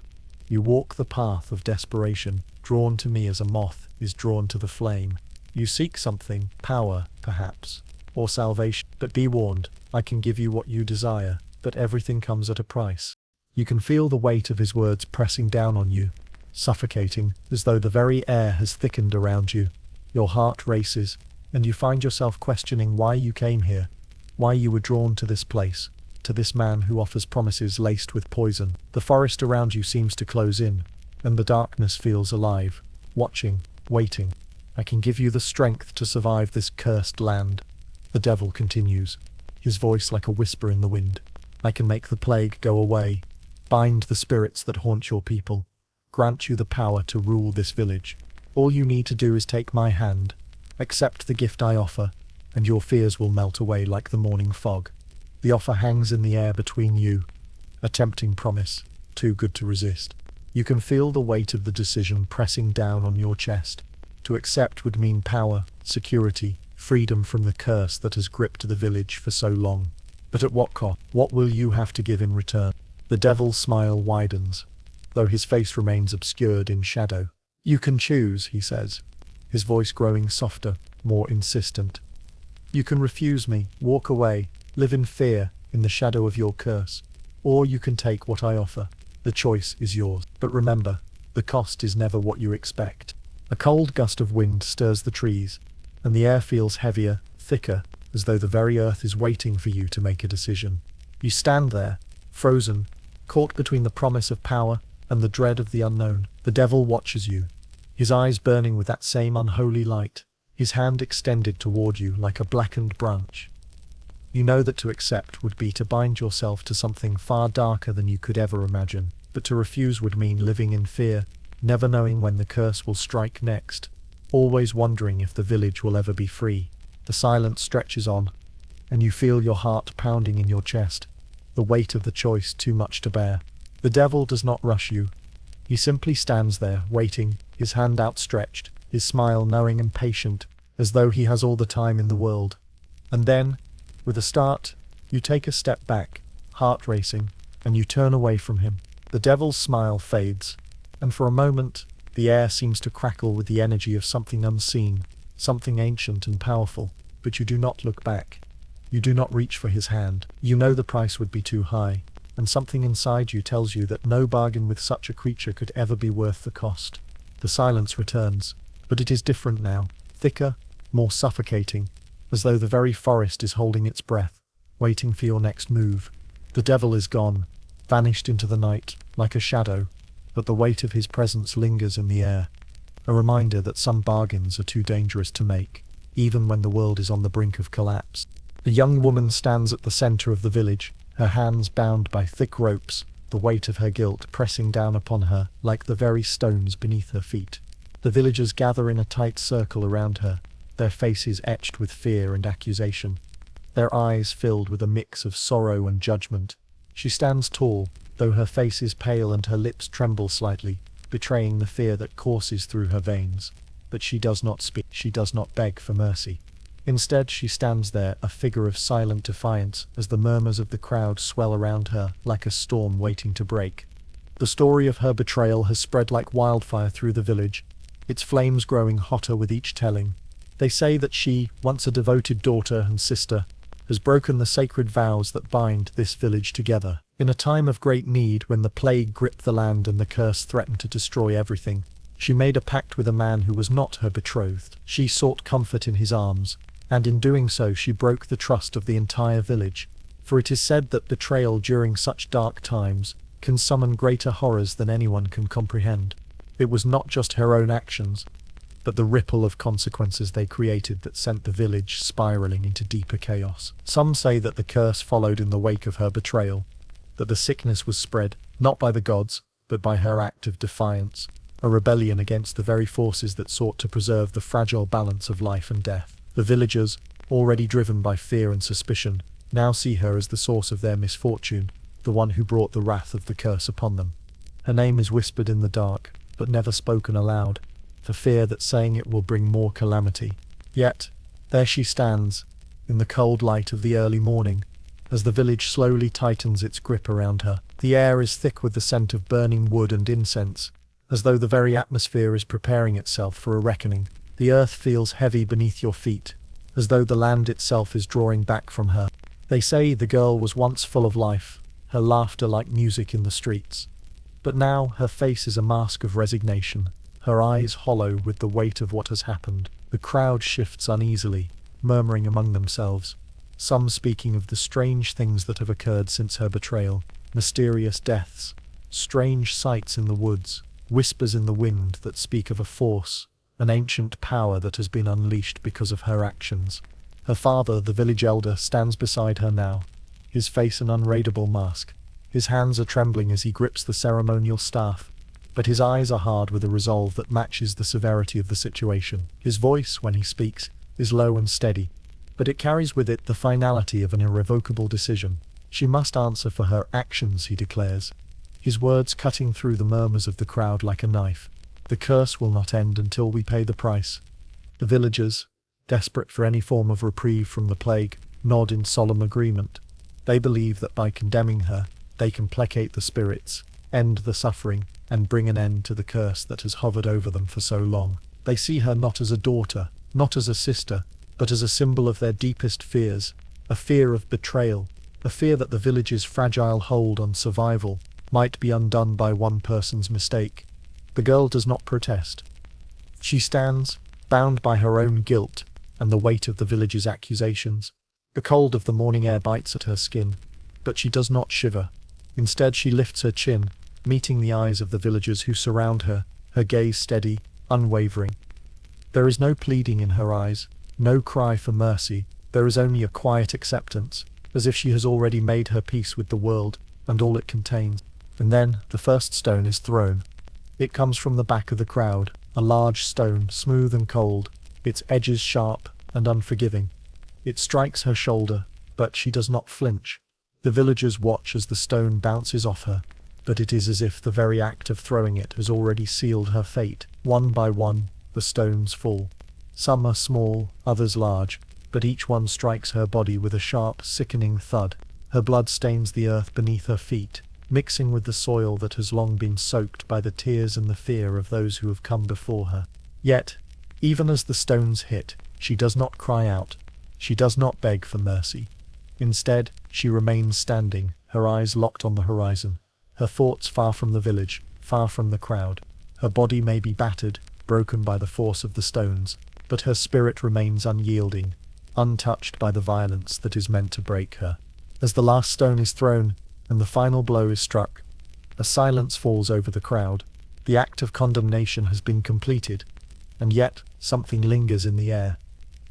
[SPEAKER 1] You walk the path of desperation, drawn to me as a moth is drawn to the flame. You seek something, power, perhaps, or salvation. But be warned, I can give you what you desire, but everything comes at a price. You can feel the weight of his words pressing down on you, suffocating, as though the very air has thickened around you. Your heart races, and you find yourself questioning why you came here, why you were drawn to this place, to this man who offers promises laced with poison. The forest around you seems to close in, and the darkness feels alive, watching, waiting. I can give you the strength to survive this cursed land. The devil continues, his voice like a whisper in the wind. I can make the plague go away, bind the spirits that haunt your people, grant you the power to rule this village. All you need to do is take my hand, accept the gift I offer, and your fears will melt away like the morning fog. The offer hangs in the air between you, A tempting promise, too good to resist. You can feel the weight of the decision pressing down on your chest. To accept would mean power, security, freedom from the curse that has gripped the village for so long. But at what cost? What will you have to give in return? The devil's smile widens, though his face remains obscured in shadow. You can choose, he says, his voice growing softer, more insistent. You can refuse me, walk away, live in fear, in the shadow of your curse. Or you can take what I offer. The choice is yours. But remember, the cost is never what you expect. A cold gust of wind stirs the trees, and the air feels heavier, thicker, as though the very earth is waiting for you to make a decision. You stand there, frozen, caught between the promise of power and the dread of the unknown. The devil watches you, his eyes burning with that same unholy light, his hand extended toward you like a blackened branch. You know that to accept would be to bind yourself to something far darker than you could ever imagine, but to refuse would mean living in fear, never knowing when the curse will strike next, always wondering if the village will ever be free. The silence stretches on, and you feel your heart pounding in your chest, the weight of the choice too much to bear. The devil does not rush you. He simply stands there, waiting, his hand outstretched, his smile knowing and patient, as though he has all the time in the world. And then, with a start, you take a step back, heart racing, and you turn away from him. The devil's smile fades, and for a moment, the air seems to crackle with the energy of something unseen, something ancient and powerful. But you do not look back. You do not reach for his hand. You know the price would be too high, and something inside you tells you that no bargain with such a creature could ever be worth the cost. The silence returns, but it is different now, thicker, more suffocating, as though the very forest is holding its breath, waiting for your next move. The devil is gone, vanished into the night, like a shadow, but the weight of his presence lingers in the air, a reminder that some bargains are too dangerous to make, even when the world is on the brink of collapse. A young woman stands at the center of the village, her hands bound by thick ropes, the weight of her guilt pressing down upon her like the very stones beneath her feet. The villagers gather in a tight circle around her, their faces etched with fear and accusation, their eyes filled with a mix of sorrow and judgment. She stands tall, though her face is pale and her lips tremble slightly, betraying the fear that courses through her veins. But she does not speak, she does not beg for mercy. Instead, she stands there, a figure of silent defiance, as the murmurs of the crowd swell around her like a storm waiting to break. The story of her betrayal has spread like wildfire through the village, its flames growing hotter with each telling. They say that she, once a devoted daughter and sister, has broken the sacred vows that bind this village together. In a time of great need, when the plague gripped the land and the curse threatened to destroy everything, she made a pact with a man who was not her betrothed. She sought comfort in his arms, and in doing so she broke the trust of the entire village. For it is said that betrayal during such dark times can summon greater horrors than anyone can comprehend. It was not just her own actions, but the ripple of consequences they created that sent the village spiraling into deeper chaos. Some say that the curse followed in the wake of her betrayal, that the sickness was spread, not by the gods, but by her act of defiance, a rebellion against the very forces that sought to preserve the fragile balance of life and death. The villagers, already driven by fear and suspicion, now see her as the source of their misfortune, the one who brought the wrath of the curse upon them. Her name is whispered in the dark, but never spoken aloud, for fear that saying it will bring more calamity. Yet, there she stands, in the cold light of the early morning, as the village slowly tightens its grip around her. The air is thick with the scent of burning wood and incense, as though the very atmosphere is preparing itself for a reckoning. The earth feels heavy beneath your feet, as though the land itself is drawing back from her. They say the girl was once full of life, her laughter like music in the streets. But now her face is a mask of resignation, her eyes hollow with the weight of what has happened. The crowd shifts uneasily, murmuring among themselves, some speaking of the strange things that have occurred since her betrayal, mysterious deaths, strange sights in the woods, whispers in the wind that speak of a force, an ancient power that has been unleashed because of her actions. Her father, the village elder, stands beside her now, his face an unreadable mask. His hands are trembling as he grips the ceremonial staff, but his eyes are hard with a resolve that matches the severity of the situation. His voice, when he speaks, is low and steady, but it carries with it the finality of an irrevocable decision. She must answer for her actions, he declares, his words cutting through the murmurs of the crowd like a knife. The curse will not end until we pay the price. The villagers, desperate for any form of reprieve from the plague, nod in solemn agreement. They believe that by condemning her, they can placate the spirits, end the suffering, and bring an end to the curse that has hovered over them for so long. They see her not as a daughter, not as a sister, but as a symbol of their deepest fears, a fear of betrayal, a fear that the village's fragile hold on survival might be undone by one person's mistake. The girl does not protest. She stands, bound by her own guilt and the weight of the village's accusations. The cold of the morning air bites at her skin, but she does not shiver. Instead, she lifts her chin, meeting the eyes of the villagers who surround her, her gaze steady, unwavering. There is no pleading in her eyes, no cry for mercy. There is only a quiet acceptance, as if she has already made her peace with the world and all it contains. And then the first stone is thrown. It comes from the back of the crowd, a large stone, smooth and cold, its edges sharp and unforgiving. It strikes her shoulder, but she does not flinch. The villagers watch as the stone bounces off her, but it is as if the very act of throwing it has already sealed her fate. One by one, the stones fall. Some are small, others large, but each one strikes her body with a sharp, sickening thud. Her blood stains the earth beneath her feet, mixing with the soil that has long been soaked by the tears and the fear of those who have come before her. Yet, even as the stones hit, she does not cry out. She does not beg for mercy. Instead, she remains standing, her eyes locked on the horizon, her thoughts far from the village, far from the crowd. Her body may be battered, broken by the force of the stones, but her spirit remains unyielding, untouched by the violence that is meant to break her. As the last stone is thrown, and the final blow is struck, a silence falls over the crowd. The act of condemnation has been completed, and yet something lingers in the air,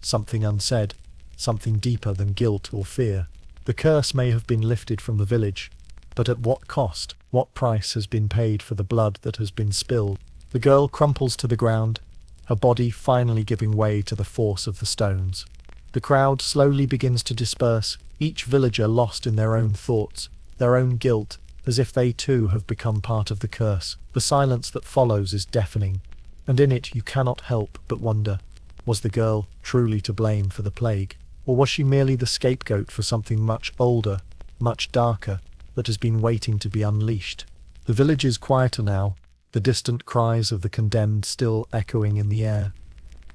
[SPEAKER 1] something unsaid, something deeper than guilt or fear. The curse may have been lifted from the village, but at what cost? What price has been paid for the blood that has been spilled? The girl crumples to the ground, her body finally giving way to the force of the stones. The crowd slowly begins to disperse, each villager lost in their own thoughts, their own guilt, as if they too have become part of the curse. The silence that follows is deafening, and in it you cannot help but wonder, was the girl truly to blame for the plague? Or was she merely the scapegoat for something much older, much darker, that has been waiting to be unleashed? The village is quieter now, the distant cries of the condemned still echoing in the air,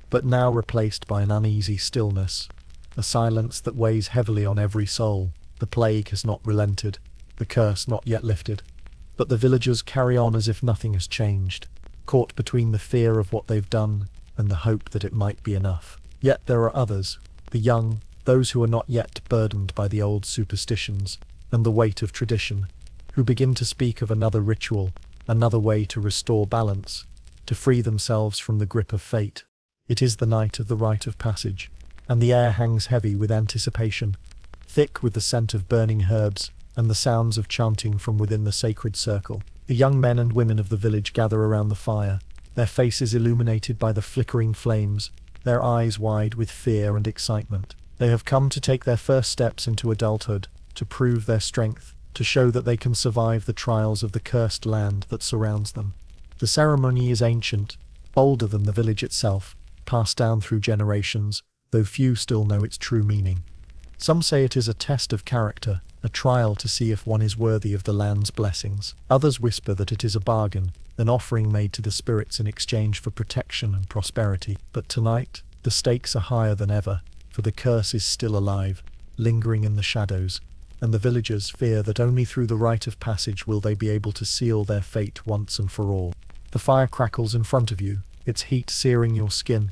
[SPEAKER 1] but now replaced by an uneasy stillness, a silence that weighs heavily on every soul. The plague has not relented, the curse not yet lifted, but the villagers carry on as if nothing has changed, caught between the fear of what they've done and the hope that it might be enough. Yet there are others, the young, those who are not yet burdened by the old superstitions and the weight of tradition, who begin to speak of another ritual, another way to restore balance, to free themselves from the grip of fate. It is the night of the rite of passage, and the air hangs heavy with anticipation, thick with the scent of burning herbs and the sounds of chanting from within the sacred circle. The young men and women of the village gather around the fire, their faces illuminated by the flickering flames, their eyes wide with fear and excitement. They have come to take their first steps into adulthood, to prove their strength, to show that they can survive the trials of the cursed land that surrounds them. The ceremony is ancient, older than the village itself, passed down through generations, though few still know its true meaning. Some say it is a test of character, a trial to see if one is worthy of the land's blessings. Others whisper that it is a bargain, an offering made to the spirits in exchange for protection and prosperity. But tonight, the stakes are higher than ever, for the curse is still alive, lingering in the shadows, and the villagers fear that only through the rite of passage will they be able to seal their fate once and for all. The fire crackles in front of you, its heat searing your skin.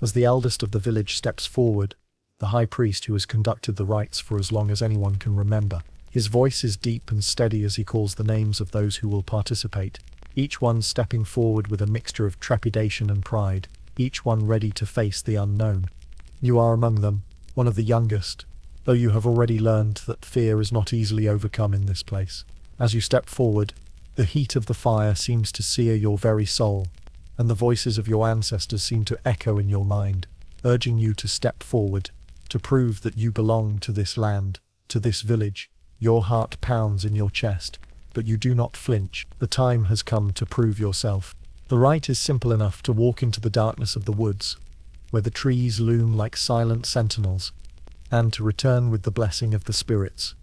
[SPEAKER 1] As the eldest of the village steps forward, the high priest who has conducted the rites for as long as anyone can remember. His voice is deep and steady as he calls the names of those who will participate, each one stepping forward with a mixture of trepidation and pride, each one ready to face the unknown. You are among them, one of the youngest, though you have already learned that fear is not easily overcome in this place. As you step forward, the heat of the fire seems to sear your very soul, and the voices of your ancestors seem to echo in your mind, urging you to step forward, to prove that you belong to this land, to this village, Your heart pounds in your chest, but you do not flinch. The time has come to prove yourself. The rite is simple enough: to walk into the darkness of the woods, where the trees loom like silent sentinels, and to return with the blessing of the spirits.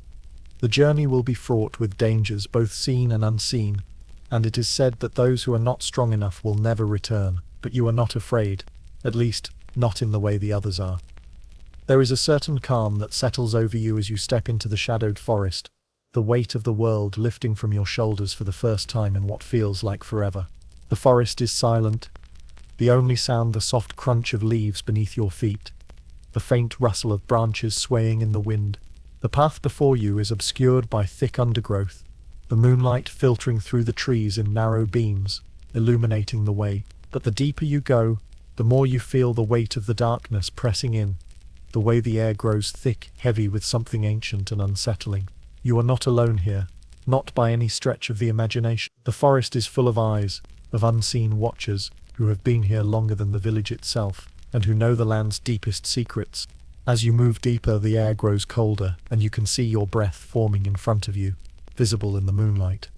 [SPEAKER 1] The journey will be fraught with dangers both seen and unseen, and it is said that those who are not strong enough will never return. But you are not afraid, at least, not in the way the others are. There is a certain calm that settles over you as you step into the shadowed forest, the weight of the world lifting from your shoulders for the first time in what feels like forever. The forest is silent, the only sound the soft crunch of leaves beneath your feet, the faint rustle of branches swaying in the wind. The path before you is obscured by thick undergrowth, the moonlight filtering through the trees in narrow beams, illuminating the way. But the deeper you go, the more you feel the weight of the darkness pressing in, the way the air grows thick, heavy with something ancient and unsettling. You are not alone here, not by any stretch of the imagination. The forest is full of eyes, of unseen watchers, who have been here longer than the village itself, and who know the land's deepest secrets. As you move deeper, the air grows colder, and you can see your breath forming in front of you, visible in the moonlight.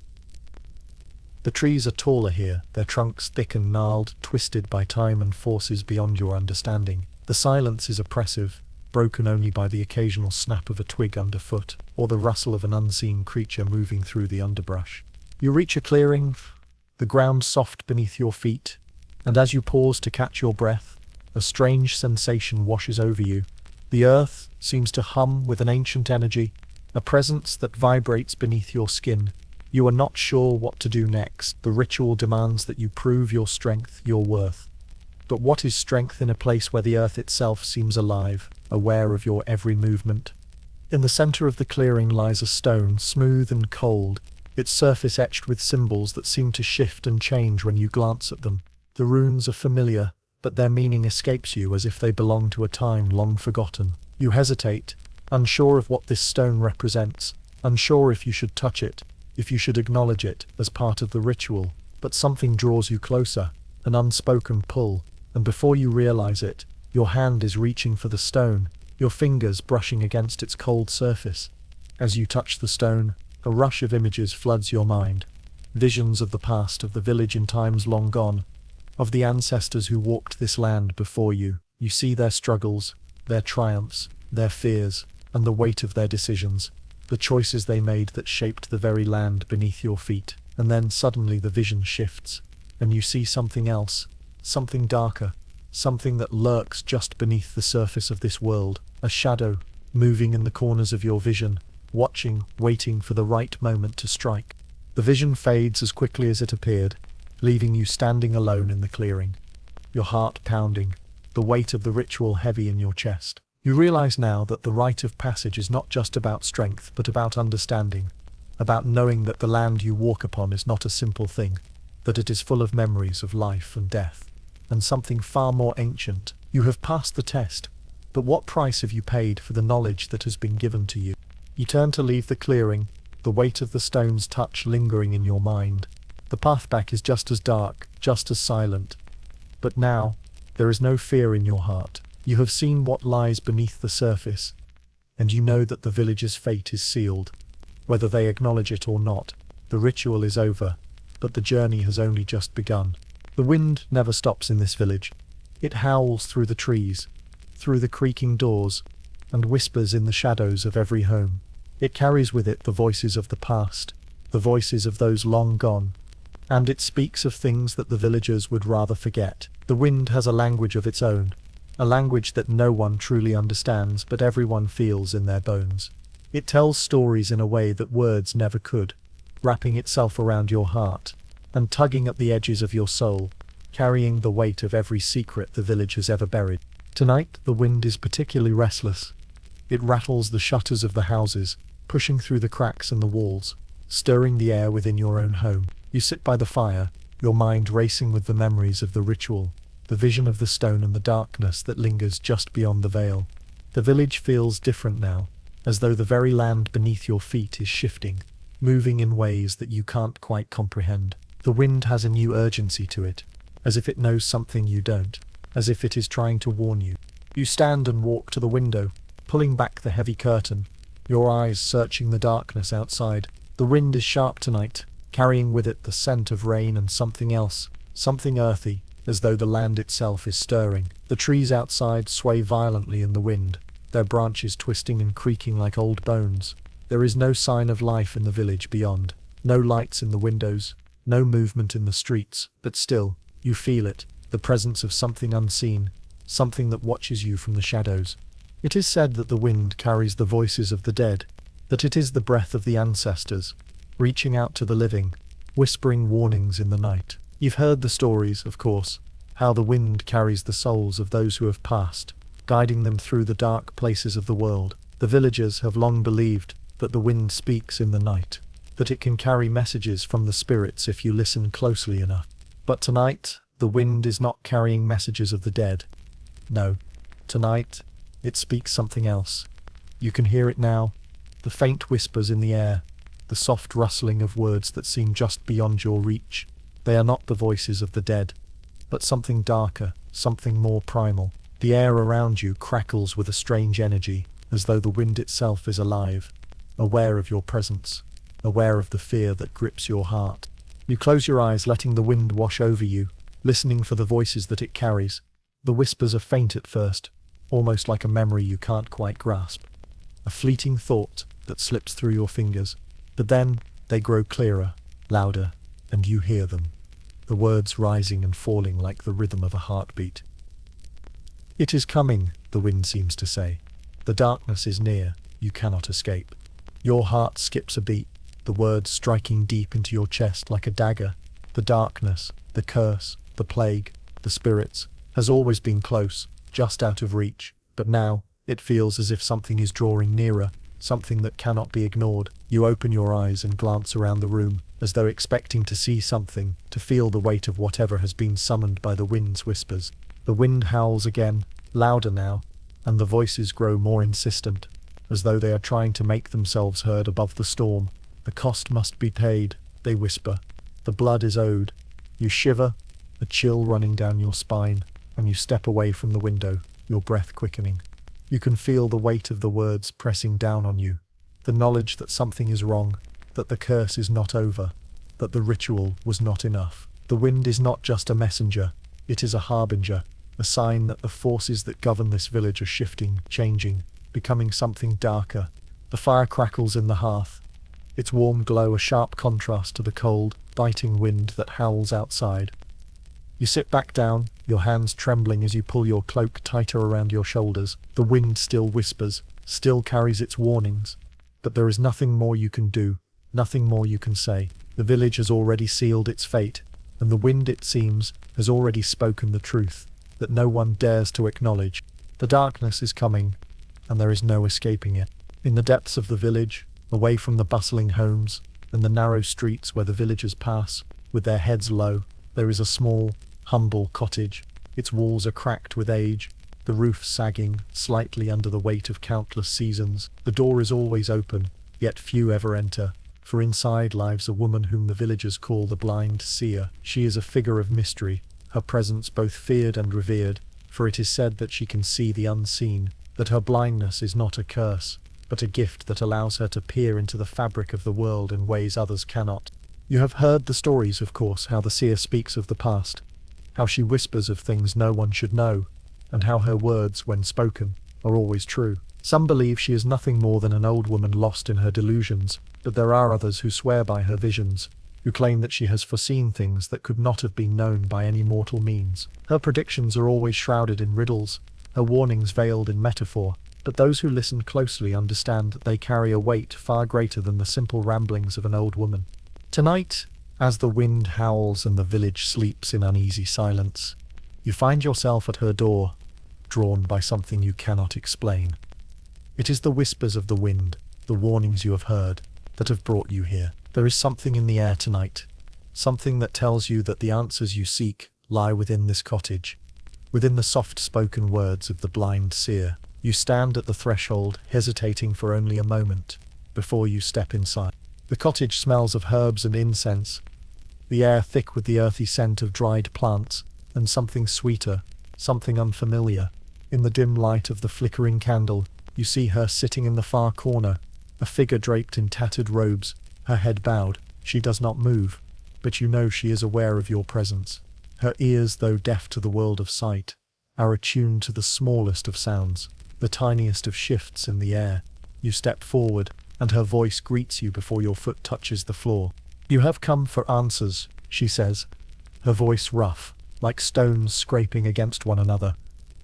[SPEAKER 1] The trees are taller here, their trunks thick and gnarled, twisted by time and forces beyond your understanding. The silence is oppressive, broken only by the occasional snap of a twig underfoot, or the rustle of an unseen creature moving through the underbrush. You reach a clearing, the ground soft beneath your feet, and as you pause to catch your breath, a strange sensation washes over you. The earth seems to hum with an ancient energy, a presence that vibrates beneath your skin. You are not sure what to do next. The ritual demands that you prove your strength, your worth. But what is strength in a place where the earth itself seems alive, aware of your every movement? In the center of the clearing lies a stone, smooth and cold, its surface etched with symbols that seem to shift and change when you glance at them. The runes are familiar, but their meaning escapes you as if they belong to a time long forgotten. You hesitate, unsure of what this stone represents, unsure if you should touch it, if you should acknowledge it as part of the ritual. But something draws you closer, an unspoken pull, and before you realize it, your hand is reaching for the stone, your fingers brushing against its cold surface. As you touch the stone, a rush of images floods your mind. Visions of the past, of the village in times long gone, of the ancestors who walked this land before you. You see their struggles, their triumphs, their fears, and the weight of their decisions, the choices they made that shaped the very land beneath your feet. And then suddenly the vision shifts, and you see something else, something darker, something that lurks just beneath the surface of this world, a shadow, moving in the corners of your vision, watching, waiting for the right moment to strike. The vision fades as quickly as it appeared, leaving you standing alone in the clearing, your heart pounding, the weight of the ritual heavy in your chest. You realize now that the rite of passage is not just about strength, but about understanding, about knowing that the land you walk upon is not a simple thing, that it is full of memories of life and death, and something far more ancient. You have passed the test, but what price have you paid for the knowledge that has been given to you? You turn to leave the clearing, the weight of the stone's touch lingering in your mind. The path back is just as dark, just as silent. But now, there is no fear in your heart. You have seen what lies beneath the surface, and you know that the village's fate is sealed. Whether they acknowledge it or not, the ritual is over, but the journey has only just begun. The wind never stops in this village. It howls through the trees, through the creaking doors, and whispers in the shadows of every home. It carries with it the voices of the past, the voices of those long gone, and it speaks of things that the villagers would rather forget. The wind has a language of its own, a language that no one truly understands but everyone feels in their bones. It tells stories in a way that words never could, wrapping itself around your heart, and tugging at the edges of your soul, carrying the weight of every secret the village has ever buried. Tonight, the wind is particularly restless. It rattles the shutters of the houses, pushing through the cracks in the walls, stirring the air within your own home. You sit by the fire, your mind racing with the memories of the ritual, the vision of the stone and the darkness that lingers just beyond the veil. The village feels different now, as though the very land beneath your feet is shifting, moving in ways that you can't quite comprehend. The wind has a new urgency to it, as if it knows something you don't, as if it is trying to warn you. You stand and walk to the window, pulling back the heavy curtain, your eyes searching the darkness outside. The wind is sharp tonight, carrying with it the scent of rain and something else, something earthy, as though the land itself is stirring. The trees outside sway violently in the wind, their branches twisting and creaking like old bones. There is no sign of life in the village beyond, no lights in the windows, no movement in the streets, but still, you feel it, the presence of something unseen, something that watches you from the shadows. It is said that the wind carries the voices of the dead, that it is the breath of the ancestors, reaching out to the living, whispering warnings in the night. You've heard the stories, of course, how the wind carries the souls of those who have passed, guiding them through the dark places of the world. The villagers have long believed that the wind speaks in the night, that it can carry messages from the spirits if you listen closely enough. But tonight, the wind is not carrying messages of the dead. No, tonight, it speaks something else. You can hear it now, the faint whispers in the air, the soft rustling of words that seem just beyond your reach. They are not the voices of the dead, but something darker, something more primal. The air around you crackles with a strange energy, as though the wind itself is alive, aware of your presence, aware of the fear that grips your heart. You close your eyes, letting the wind wash over you, listening for the voices that it carries. The whispers are faint at first, almost like a memory you can't quite grasp, a fleeting thought that slips through your fingers. But then they grow clearer, louder, and you hear them, the words rising and falling like the rhythm of a heartbeat. It is coming, the wind seems to say. The darkness is near, you cannot escape. Your heart skips a beat, the words striking deep into your chest like a dagger. The darkness, the curse, the plague, the spirits, has always been close, just out of reach, but now, it feels as if something is drawing nearer, something that cannot be ignored. You open your eyes and glance around the room, as though expecting to see something, to feel the weight of whatever has been summoned by the wind's whispers. The wind howls again, louder now, and the voices grow more insistent, as though they are trying to make themselves heard above the storm. The cost must be paid, they whisper. The blood is owed. You shiver, a chill running down your spine, and you step away from the window, your breath quickening. You can feel the weight of the words pressing down on you, the knowledge that something is wrong, that the curse is not over, that the ritual was not enough. The wind is not just a messenger, it is a harbinger, a sign that the forces that govern this village are shifting, changing, becoming something darker. The fire crackles in the hearth, its warm glow a sharp contrast to the cold, biting wind that howls outside. You sit back down, your hands trembling as you pull your cloak tighter around your shoulders. The wind still whispers, still carries its warnings, but there is nothing more you can do, nothing more you can say. The village has already sealed its fate, and the wind, it seems, has already spoken the truth that no one dares to acknowledge. The darkness is coming, and there is no escaping it. In the depths of the village, away from the bustling homes and the narrow streets where the villagers pass, with their heads low, there is a small, humble cottage. Its walls are cracked with age, the roof sagging slightly under the weight of countless seasons. The door is always open, yet few ever enter, for inside lives a woman whom the villagers call the blind seer. She is a figure of mystery, her presence both feared and revered, for it is said that she can see the unseen, that her blindness is not a curse, but a gift that allows her to peer into the fabric of the world in ways others cannot. You have heard the stories, of course, how the seer speaks of the past, how she whispers of things no one should know, and how her words, when spoken, are always true. Some believe she is nothing more than an old woman lost in her delusions, but there are others who swear by her visions, who claim that she has foreseen things that could not have been known by any mortal means. Her predictions are always shrouded in riddles, her warnings veiled in metaphor, but those who listen closely understand that they carry a weight far greater than the simple ramblings of an old woman. Tonight, as the wind howls and the village sleeps in uneasy silence, you find yourself at her door, drawn by something you cannot explain. It is the whispers of the wind, the warnings you have heard, that have brought you here. There is something in the air tonight, something that tells you that the answers you seek lie within this cottage, within the soft-spoken words of the blind seer. You stand at the threshold, hesitating for only a moment, before you step inside. The cottage smells of herbs and incense, the air thick with the earthy scent of dried plants, and something sweeter, something unfamiliar. In the dim light of the flickering candle, you see her sitting in the far corner, a figure draped in tattered robes, her head bowed. She does not move, but you know she is aware of your presence. Her ears, though deaf to the world of sight, are attuned to the smallest of sounds, the tiniest of shifts in the air. You step forward, and her voice greets you before your foot touches the floor. "You have come for answers," she says, her voice rough, like stones scraping against one another,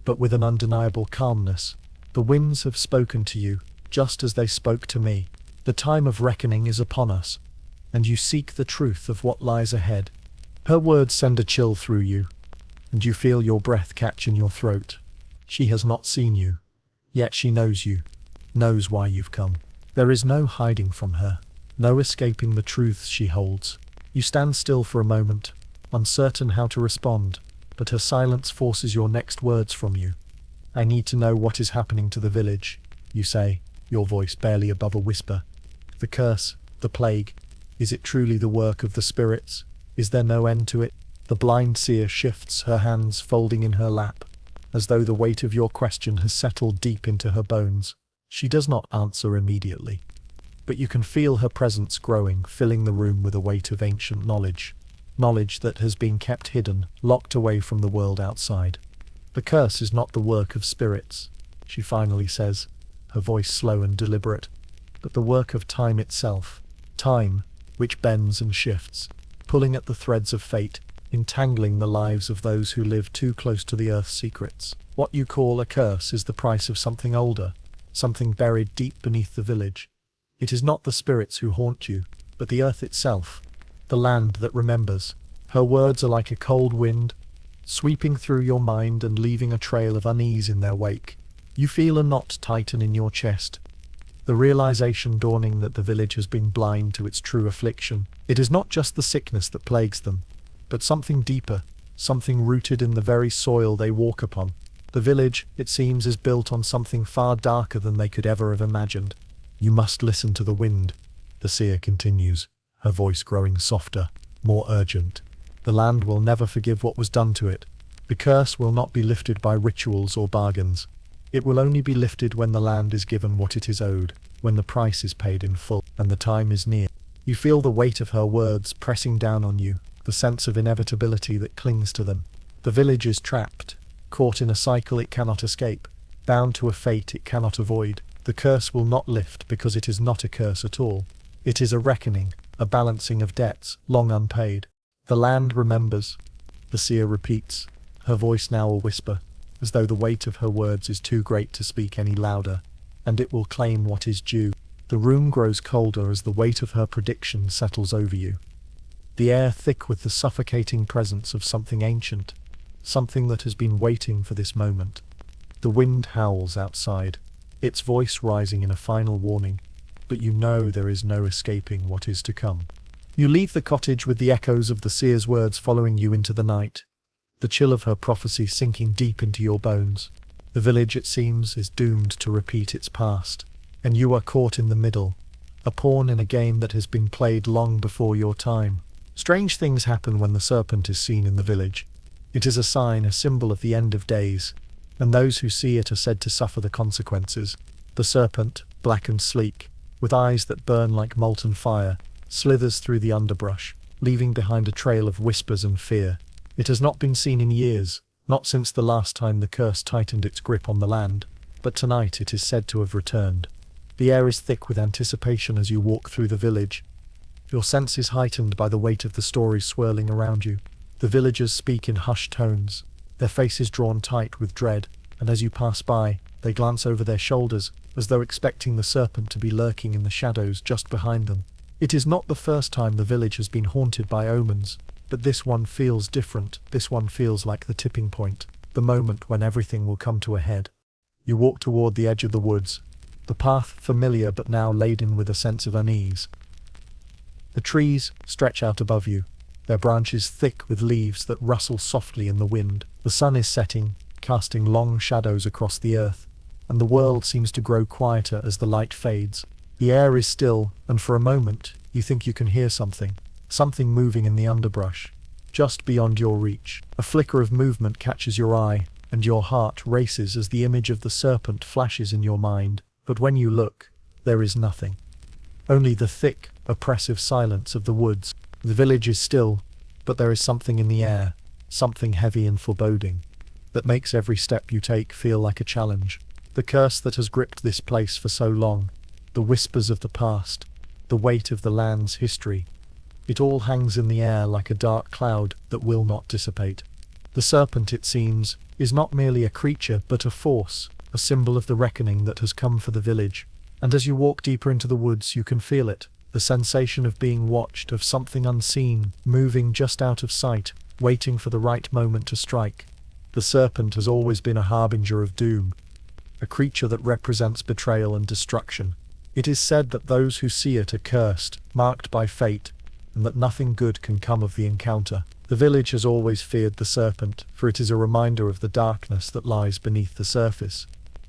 [SPEAKER 1] but with an undeniable calmness. "The winds have spoken to you, just as they spoke to me. The time of reckoning is upon us, and you seek the truth of what lies ahead." Her words send a chill through you, and you feel your breath catch in your throat. She has not seen you, yet she knows you, knows why you've come. There is no hiding from her, no escaping the truths she holds. You stand still for a moment, uncertain how to respond, but her silence forces your next words from you. "I need to know what is happening to the village," you say, your voice barely above a whisper. "The curse, the plague, is it truly the work of the spirits? Is there no end to it?" The blind seer shifts, her hands folding in her lap, as though the weight of your question has settled deep into her bones. She does not answer immediately, but you can feel her presence growing, filling the room with a weight of ancient knowledge. Knowledge that has been kept hidden, locked away from the world outside. "The curse is not the work of spirits," she finally says, her voice slow and deliberate, "but the work of time itself. Time, which bends and shifts, pulling at the threads of fate, entangling the lives of those who live too close to the earth's secrets. What you call a curse is the price of something older, something buried deep beneath the village. It is not the spirits who haunt you, but the earth itself, the land that remembers." Her words are like a cold wind, sweeping through your mind and leaving a trail of unease in their wake. You feel a knot tighten in your chest, the realization dawning that the village has been blind to its true affliction. It is not just the sickness that plagues them, but something deeper, something rooted in the very soil they walk upon. The village, it seems, is built on something far darker than they could ever have imagined. "You must listen to the wind," the seer continues, her voice growing softer, more urgent. "The land will never forgive what was done to it. The curse will not be lifted by rituals or bargains. It will only be lifted when the land is given what it is owed, when the price is paid in full, and the time is near." You feel the weight of her words pressing down on you, the sense of inevitability that clings to them. The village is trapped, caught in a cycle it cannot escape, bound to a fate it cannot avoid. The curse will not lift because it is not a curse at all. It is a reckoning, a balancing of debts long unpaid. "The land remembers," the seer repeats, her voice now a whisper, as though the weight of her words is too great to speak any louder, "and it will claim what is due." The room grows colder as the weight of her prediction settles over you. The air thick with the suffocating presence of something ancient, something that has been waiting for this moment. The wind howls outside, its voice rising in a final warning, but you know there is no escaping what is to come. You leave the cottage with the echoes of the seer's words following you into the night, the chill of her prophecy sinking deep into your bones. The village, it seems, is doomed to repeat its past, and you are caught in the middle, a pawn in a game that has been played long before your time. Strange things happen when the serpent is seen in the village. It is a sign, a symbol of the end of days, and those who see it are said to suffer the consequences. The serpent, black and sleek, with eyes that burn like molten fire, slithers through the underbrush, leaving behind a trail of whispers and fear. It has not been seen in years, not since the last time the curse tightened its grip on the land, but tonight it is said to have returned. The air is thick with anticipation as you walk through the village, your senses heightened by the weight of the stories swirling around you. The villagers speak in hushed tones, their faces drawn tight with dread, and as you pass by, they glance over their shoulders, as though expecting the serpent to be lurking in the shadows just behind them. It is not the first time the village has been haunted by omens, but this one feels different. This one feels like the tipping point, the moment when everything will come to a head. You walk toward the edge of the woods, the path familiar but now laden with a sense of unease. The trees stretch out above you, their branches thick with leaves that rustle softly in the wind. The sun is setting, casting long shadows across the earth, and the world seems to grow quieter as the light fades. The air is still, and for a moment, you think you can hear something moving in the underbrush, just beyond your reach. A flicker of movement catches your eye, and your heart races as the image of the serpent flashes in your mind. But when you look, There is nothing. Only the thick, oppressive silence of the woods. The village is still, but there is something in the air, something heavy and foreboding, that makes every step you take feel like a challenge. The curse that has gripped this place for so long, the whispers of the past, the weight of the land's history, it all hangs in the air like a dark cloud that will not dissipate. The serpent, it seems, is not merely a creature but a force, a symbol of the reckoning that has come for the village. And as you walk deeper into the woods you can feel it, the sensation of being watched, of something unseen, moving just out of sight, waiting for the right moment to strike. The serpent has always been a harbinger of doom, a creature that represents betrayal and destruction. It is said that those who see it are cursed, marked by fate, and that nothing good can come of the encounter. The village has always feared the serpent, for it is a reminder of the darkness that lies beneath the surface,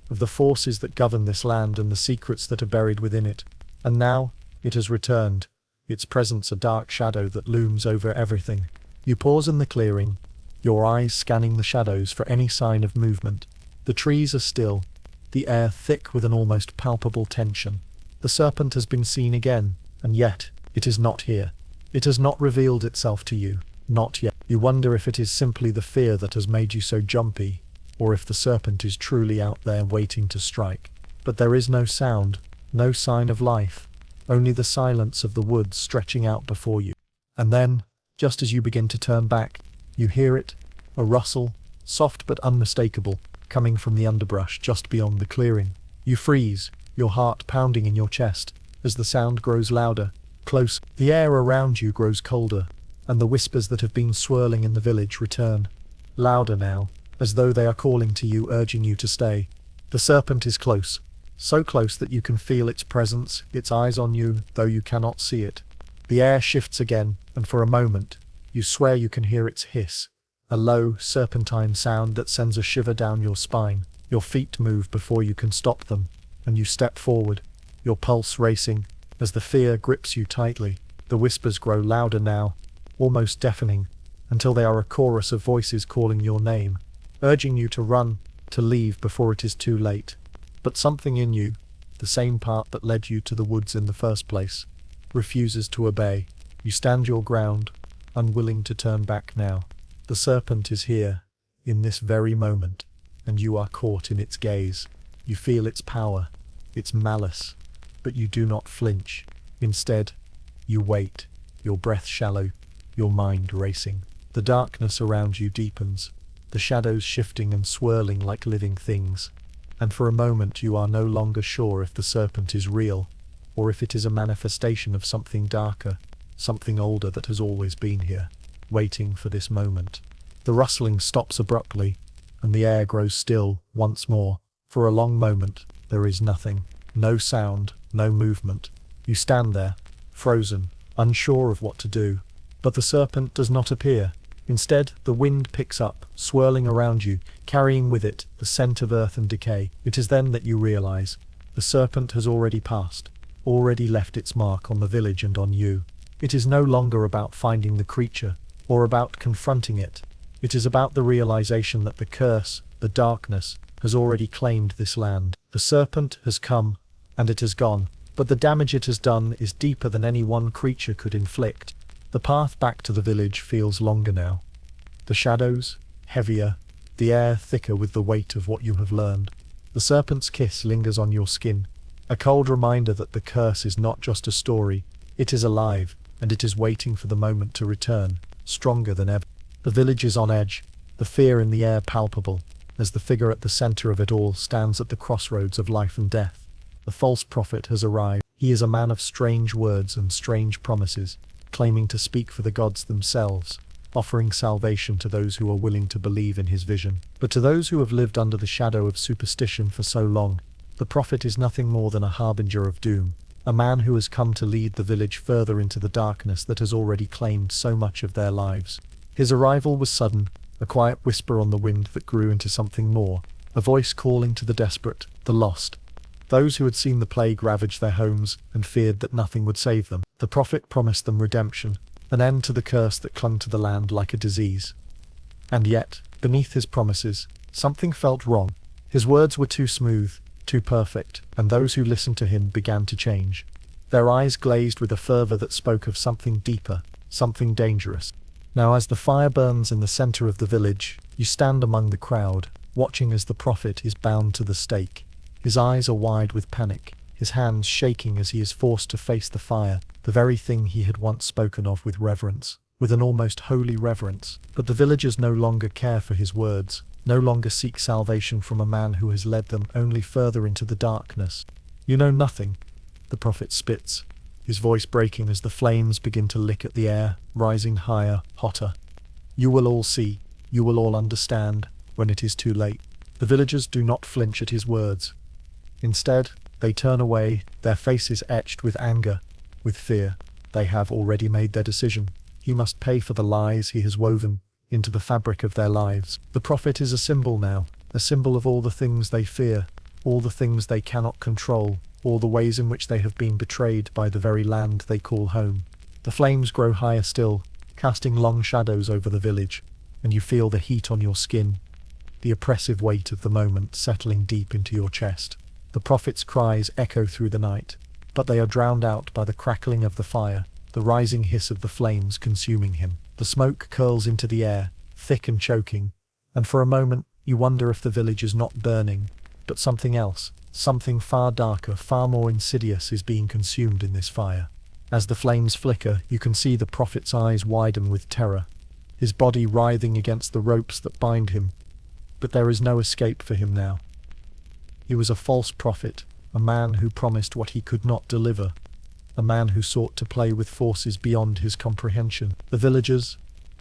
[SPEAKER 1] of the forces that govern this land and the secrets that are buried within it. And now, it has returned, its presence a dark shadow that looms over everything. You pause in the clearing, your eyes scanning the shadows for any sign of movement. The trees are still, the air thick with an almost palpable tension. The serpent has been seen again, and yet, it is not here. It has not revealed itself to you, not yet. You wonder if it is simply the fear that has made you so jumpy, or if the serpent is truly out there waiting to strike. But there is no sound, no sign of life, only the silence of the woods stretching out before you. And then, just as you begin to turn back, you hear it, a rustle, soft but unmistakable, coming from the underbrush just beyond the clearing. You freeze, your heart pounding in your chest, as the sound grows louder, close. The air around you grows colder, and the whispers that have been swirling in the village return, louder now, as though they are calling to you, urging you to stay. The serpent is close, so close that you can feel its presence, its eyes on you, though you cannot see it. The air shifts again, and for a moment, you swear you can hear its hiss, a low, serpentine sound that sends a shiver down your spine. Your feet move before you can stop them, and you step forward, your pulse racing, as the fear grips you tightly. The whispers grow louder now, almost deafening, until they are a chorus of voices calling your name, urging you to run, to leave before it is too late. But something in you, the same part that led you to the woods in the first place, refuses to obey. You stand your ground, unwilling to turn back now. The serpent is here, in this very moment, and you are caught in its gaze. You feel its power, its malice, but you do not flinch. Instead, you wait, your breath shallow, your mind racing. The darkness around you deepens, the shadows shifting and swirling like living things, and for a moment you are no longer sure if the serpent is real, or if it is a manifestation of something darker, something older that has always been here, waiting for this moment. The rustling stops abruptly, and the air grows still once more. For a long moment, there is nothing, no sound, no movement. You stand there, frozen, unsure of what to do. But the serpent does not appear. Instead, the wind picks up, swirling around you, carrying with it the scent of earth and decay. It is then that you realize, the serpent has already passed, already left its mark on the village and on you. It is no longer about finding the creature, or about confronting it. It is about the realization that the curse, the darkness, has already claimed this land. The serpent has come, and it has gone, but the damage it has done is deeper than any one creature could inflict. The path back to the village feels longer now. The shadows, heavier, the air thicker with the weight of what you have learned. The serpent's kiss lingers on your skin, a cold reminder that the curse is not just a story, it is alive, and it is waiting for the moment to return, stronger than ever. The village is on edge, the fear in the air palpable, as the figure at the center of it all stands at the crossroads of life and death. The false prophet has arrived. He is a man of strange words and strange promises, claiming to speak for the gods themselves, offering salvation to those who are willing to believe in his vision. But to those who have lived under the shadow of superstition for so long, the prophet is nothing more than a harbinger of doom, a man who has come to lead the village further into the darkness that has already claimed so much of their lives. His arrival was sudden, a quiet whisper on the wind that grew into something more, a voice calling to the desperate, the lost, those who had seen the plague ravage their homes and feared that nothing would save them. The prophet promised them redemption, an end to the curse that clung to the land like a disease. And yet, beneath his promises, something felt wrong. His words were too smooth, too perfect, and those who listened to him began to change. Their eyes glazed with a fervor that spoke of something deeper, something dangerous. Now as the fire burns in the center of the village, you stand among the crowd, watching as the prophet is bound to the stake. His eyes are wide with panic, his hands shaking as he is forced to face the fire, the very thing he had once spoken of with reverence, with an almost holy reverence. But the villagers no longer care for his words, no longer seek salvation from a man who has led them only further into the darkness. "You know nothing," the prophet spits, his voice breaking as the flames begin to lick at the air, rising higher, hotter. "You will all see, you will all understand, when it is too late." The villagers do not flinch at his words. Instead, they turn away, their faces etched with anger, with fear. They have already made their decision. He must pay for the lies he has woven into the fabric of their lives. The prophet is a symbol now, a symbol of all the things they fear, all the things they cannot control, all the ways in which they have been betrayed by the very land they call home. The flames grow higher still, casting long shadows over the village, and you feel the heat on your skin, the oppressive weight of the moment settling deep into your chest. The prophet's cries echo through the night, but they are drowned out by the crackling of the fire, the rising hiss of the flames consuming him. The smoke curls into the air, thick and choking, and for a moment you wonder if the village is not burning, but something else, something far darker, far more insidious is being consumed in this fire. As the flames flicker, you can see the prophet's eyes widen with terror, his body writhing against the ropes that bind him. But there is no escape for him now. He was a false prophet, a man who promised what he could not deliver, a man who sought to play with forces beyond his comprehension. The villagers,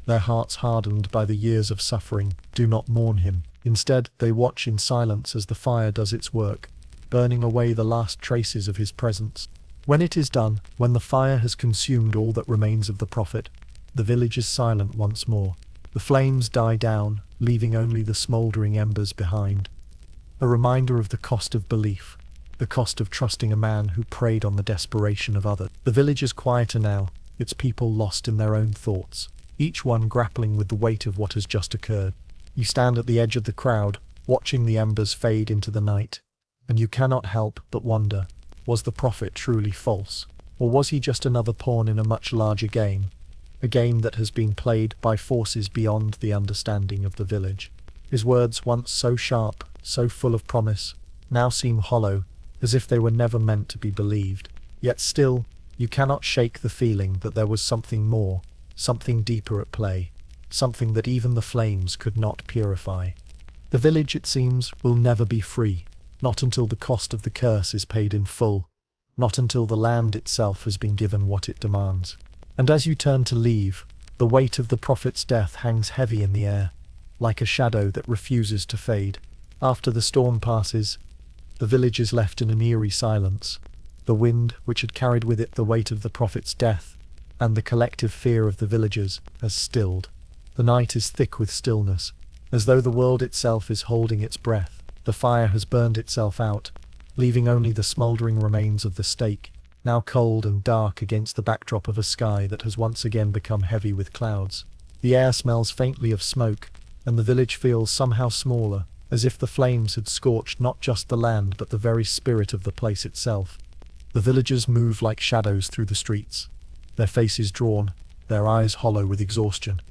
[SPEAKER 1] their hearts hardened by the years of suffering, do not mourn him. Instead, they watch in silence as the fire does its work, burning away the last traces of his presence. When it is done, when the fire has consumed all that remains of the prophet, the village is silent once more. The flames die down, leaving only the smouldering embers behind. A reminder of the cost of belief, the cost of trusting a man who preyed on the desperation of others. The village is quieter now, its people lost in their own thoughts, each one grappling with the weight of what has just occurred. You stand at the edge of the crowd, watching the embers fade into the night, and you cannot help but wonder, was the prophet truly false? Or was he just another pawn in a much larger game? A game that has been played by forces beyond the understanding of the village. His words, once so sharp, so full of promise, now seem hollow, as if they were never meant to be believed. Yet still, you cannot shake the feeling that there was something more, something deeper at play, something that even the flames could not purify. The village, it seems, will never be free, not until the cost of the curse is paid in full, not until the land itself has been given what it demands. And as you turn to leave, the weight of the prophet's death hangs heavy in the air, like a shadow that refuses to fade. After the storm passes, the village is left in an eerie silence. The wind, which had carried with it the weight of the prophet's death, and the collective fear of the villagers, has stilled. The night is thick with stillness, as though the world itself is holding its breath. The fire has burned itself out, leaving only the smouldering remains of the stake, now cold and dark against the backdrop of a sky that has once again become heavy with clouds. The air smells faintly of smoke, and the village feels somehow smaller, as if the flames had scorched not just the land but the very spirit of the place itself. The villagers move like shadows through the streets, their faces drawn, their eyes hollow with exhaustion.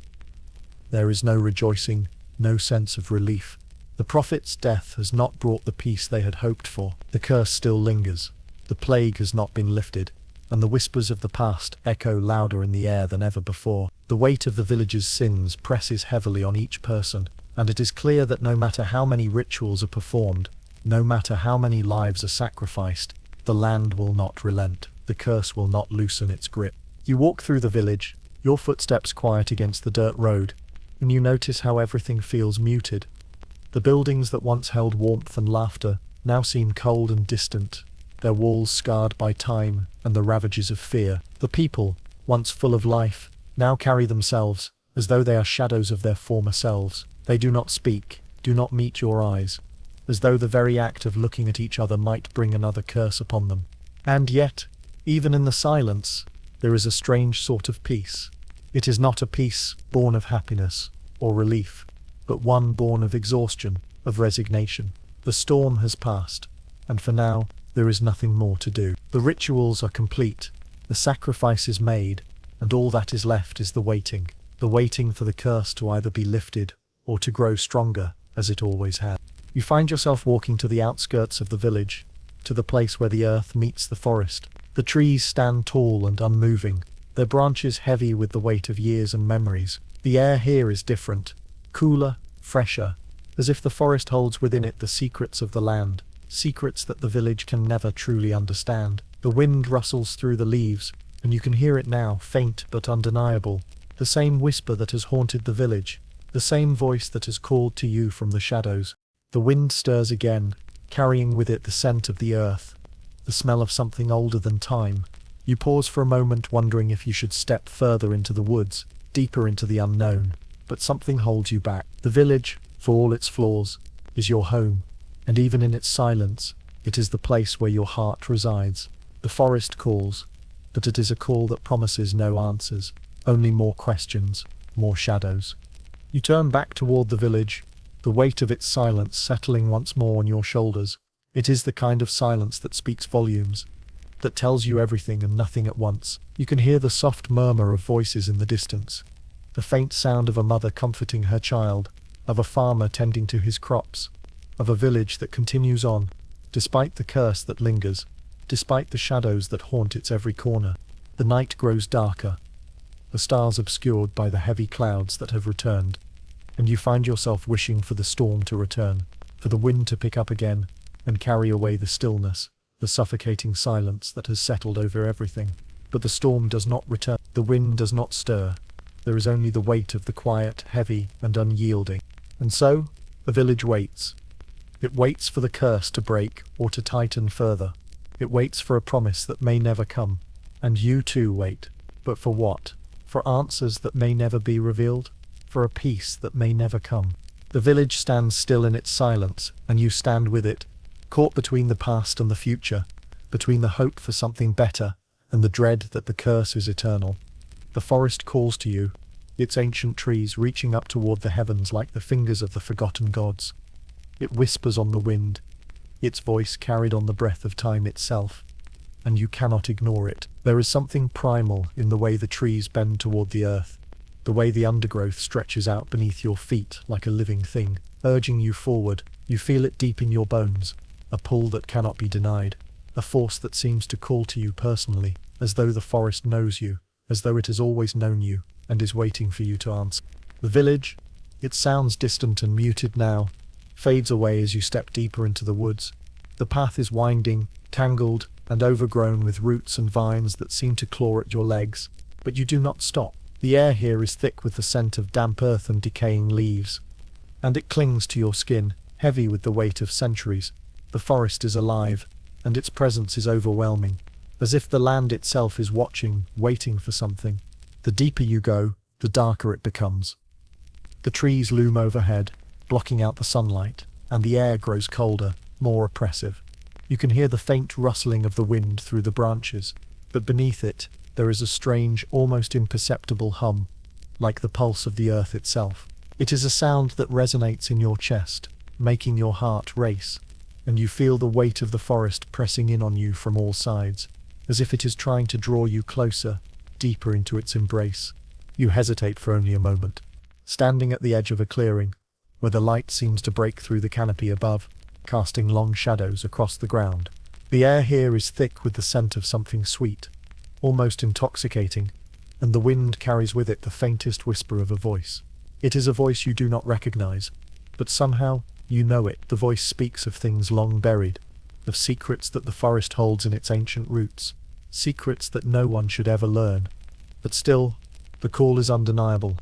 [SPEAKER 1] There is no rejoicing, no sense of relief. The prophet's death has not brought the peace they had hoped for. The curse still lingers, the plague has not been lifted, and the whispers of the past echo louder in the air than ever before. The weight of the village's sins presses heavily on each person, and it is clear that no matter how many rituals are performed, no matter how many lives are sacrificed, the land will not relent, the curse will not loosen its grip. You walk through the village, your footsteps quiet against the dirt road, and you notice how everything feels muted. The buildings that once held warmth and laughter now seem cold and distant, their walls scarred by time and the ravages of fear. The people, once full of life, now carry themselves as though they are shadows of their former selves. They do not speak, do not meet your eyes, as though the very act of looking at each other might bring another curse upon them. And yet, even in the silence, there is a strange sort of peace. It is not a peace born of happiness or relief, but one born of exhaustion, of resignation. The storm has passed, and for now, there is nothing more to do. The rituals are complete, the sacrifice is made, and all that is left is the waiting for the curse to either be lifted or to grow stronger, as it always has. You find yourself walking to the outskirts of the village, to the place where the earth meets the forest. The trees stand tall and unmoving, their branches heavy with the weight of years and memories. The air here is different, cooler, fresher, as if the forest holds within it the secrets of the land, secrets that the village can never truly understand. The wind rustles through the leaves, and you can hear it now, faint but undeniable, the same whisper that has haunted the village, the same voice that has called to you from the shadows. The wind stirs again, carrying with it the scent of the earth, the smell of something older than time. You pause for a moment, wondering if you should step further into the woods, deeper into the unknown, but something holds you back. The village, for all its flaws, is your home, and even in its silence, it is the place where your heart resides. The forest calls, but it is a call that promises no answers, only more questions, more shadows. You turn back toward the village, the weight of its silence settling once more on your shoulders. It is the kind of silence that speaks volumes, that tells you everything and nothing at once. You can hear the soft murmur of voices in the distance, the faint sound of a mother comforting her child, of a farmer tending to his crops, of a village that continues on, despite the curse that lingers, despite the shadows that haunt its every corner. The night grows darker, the stars obscured by the heavy clouds that have returned, and you find yourself wishing for the storm to return, for the wind to pick up again, and carry away the stillness, the suffocating silence that has settled over everything. But the storm does not return, the wind does not stir, there is only the weight of the quiet, heavy and unyielding. And so, the village waits. It waits for the curse to break or to tighten further. It waits for a promise that may never come. And you too wait. But for what? For answers that may never be revealed? For a peace that may never come? The village stands still in its silence, and you stand with it, caught between the past and the future, between the hope for something better and the dread that the curse is eternal. The forest calls to you, its ancient trees reaching up toward the heavens like the fingers of the forgotten gods. It whispers on the wind, its voice carried on the breath of time itself, and you cannot ignore it. There is something primal in the way the trees bend toward the earth, the way the undergrowth stretches out beneath your feet like a living thing, urging you forward. You feel it deep in your bones, a pull that cannot be denied, a force that seems to call to you personally, as though the forest knows you, as though it has always known you, and is waiting for you to answer. The village, it sounds distant and muted now, fades away as you step deeper into the woods. The path is winding, tangled, and overgrown with roots and vines that seem to claw at your legs, but you do not stop. The air here is thick with the scent of damp earth and decaying leaves, and it clings to your skin, heavy with the weight of centuries. The forest is alive, and its presence is overwhelming, as if the land itself is watching, waiting for something. The deeper you go, the darker it becomes. The trees loom overhead, blocking out the sunlight, and the air grows colder, more oppressive. You can hear the faint rustling of the wind through the branches, but beneath it, there is a strange, almost imperceptible hum, like the pulse of the earth itself. It is a sound that resonates in your chest, making your heart race, and you feel the weight of the forest pressing in on you from all sides, as if it is trying to draw you closer, deeper into its embrace. You hesitate for only a moment, standing at the edge of a clearing, where the light seems to break through the canopy above, casting long shadows across the ground. The air here is thick with the scent of something sweet, almost intoxicating, and the wind carries with it the faintest whisper of a voice. It is a voice you do not recognize, but somehow you know it. The voice speaks of things long buried, of secrets that the forest holds in its ancient roots, secrets that no one should ever learn. But still, the call is undeniable.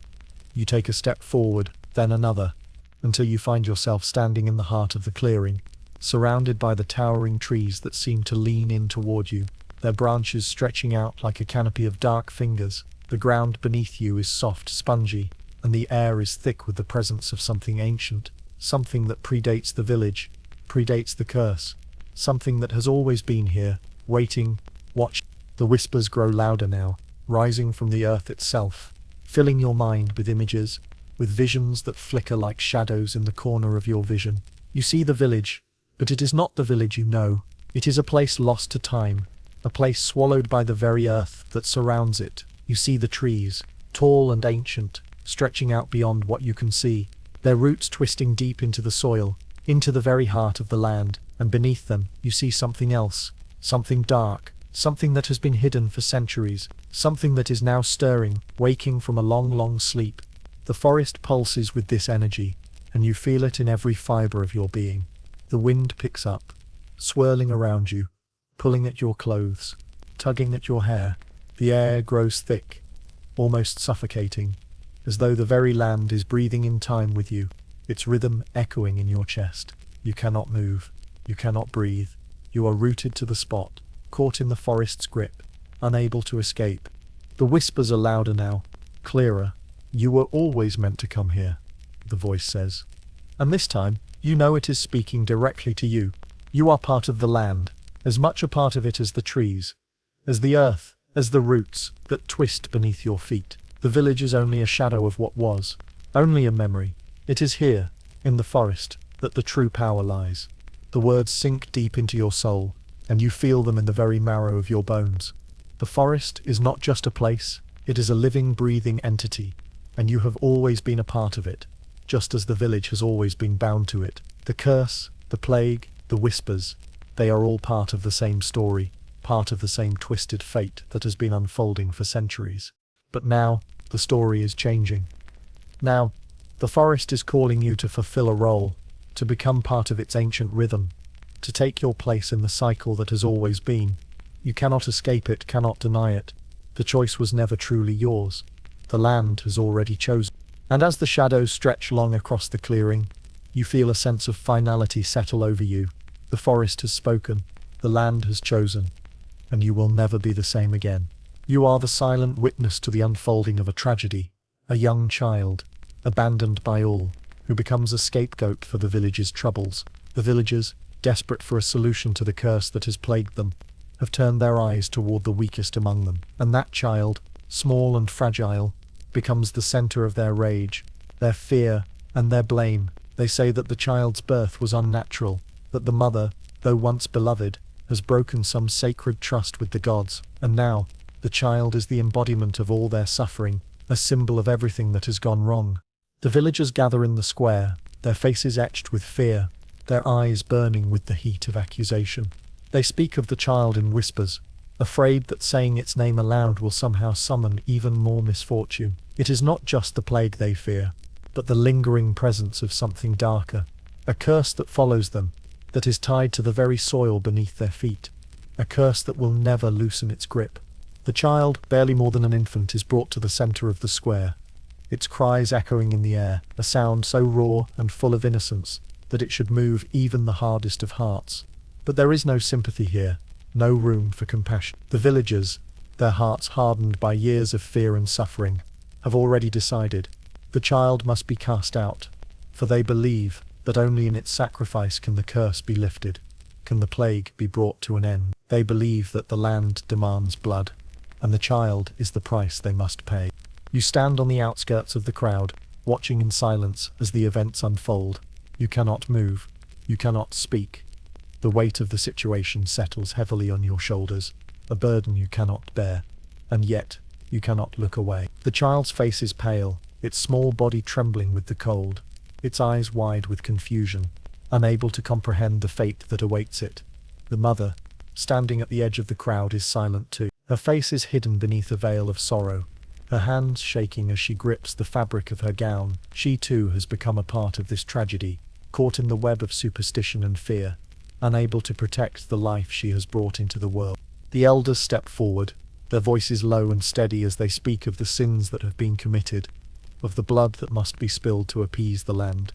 [SPEAKER 1] You take a step forward, then another, until you find yourself standing in the heart of the clearing, surrounded by the towering trees that seem to lean in toward you, their branches stretching out like a canopy of dark fingers. The ground beneath you is soft, spongy, and the air is thick with the presence of something ancient, something that predates the village, predates the curse, something that has always been here, waiting, watching. The whispers grow louder now, rising from the earth itself, filling your mind with images, with visions that flicker like shadows in the corner of your vision. You see the village, But it is not the village you know. It is a place lost to time, a place swallowed by the very earth that surrounds it. You see the trees, tall and ancient, stretching out beyond what you can see, their roots twisting deep into the soil, into the very heart of the land, and beneath them you see something else, something dark, something that has been hidden for centuries, something that is now stirring, waking from a long, long sleep. The forest pulses with this energy, and you feel it in every fibre of your being. The wind picks up, swirling around you, pulling at your clothes, tugging at your hair. The air grows thick, almost suffocating, as though the very land is breathing in time with you, its rhythm echoing in your chest. You cannot move, you cannot breathe. You are rooted to the spot, caught in the forest's grip, unable to escape. The whispers are louder now, clearer. You were always meant to come here, the voice says. And this time, you know it is speaking directly to you. You are part of the land, as much a part of it as the trees, as the earth, as the roots that twist beneath your feet. The village is only a shadow of what was, only a memory. It is here, in the forest, that the true power lies. The words sink deep into your soul, and you feel them in the very marrow of your bones. The forest is not just a place, it is a living, breathing entity, and you have always been a part of it, just as the village has always been bound to it. The curse, the plague, the whispers, they are all part of the same story, part of the same twisted fate that has been unfolding for centuries. But now, the story is changing. Now, the forest is calling you to fulfill a role, to become part of its ancient rhythm, to take your place in the cycle that has always been. You cannot escape it, cannot deny it. The choice was never truly yours. The land has already chosen. And as the shadows stretch long across the clearing, you feel a sense of finality settle over you. The forest has spoken, the land has chosen, and you will never be the same again. You are the silent witness to the unfolding of a tragedy, a young child, abandoned by all, who becomes a scapegoat for the village's troubles. The villagers, desperate for a solution to the curse that has plagued them, have turned their eyes toward the weakest among them, and that child, small and fragile, becomes the center of their rage, their fear, and their blame. They say that the child's birth was unnatural, that the mother, though once beloved, has broken some sacred trust with the gods, and now, the child is the embodiment of all their suffering, a symbol of everything that has gone wrong. The villagers gather in the square, their faces etched with fear, their eyes burning with the heat of accusation. They speak of the child in whispers, afraid that saying its name aloud will somehow summon even more misfortune. It is not just the plague they fear, but the lingering presence of something darker, a curse that follows them, that is tied to the very soil beneath their feet, a curse that will never loosen its grip. The child, barely more than an infant, is brought to the center of the square, its cries echoing in the air, a sound so raw and full of innocence that it should move even the hardest of hearts. But there is no sympathy here, no room for compassion. The villagers, their hearts hardened by years of fear and suffering, have already decided the child must be cast out, for they believe that only in its sacrifice can the curse be lifted, can the plague be brought to an end. They believe that the land demands blood, and the child is the price they must pay. You stand on the outskirts of the crowd, watching in silence as the events unfold. You cannot move, you cannot speak. The weight of the situation settles heavily on your shoulders, a burden you cannot bear, and yet you cannot look away. The child's face is pale, its small body trembling with the cold, its eyes wide with confusion, unable to comprehend the fate that awaits it. The mother, standing at the edge of the crowd, is silent too. Her face is hidden beneath a veil of sorrow, her hands shaking as she grips the fabric of her gown. She too has become a part of this tragedy, caught in the web of superstition and fear, unable to protect the life she has brought into the world. The elders step forward, their voices low and steady as they speak of the sins that have been committed, of the blood that must be spilled to appease the land,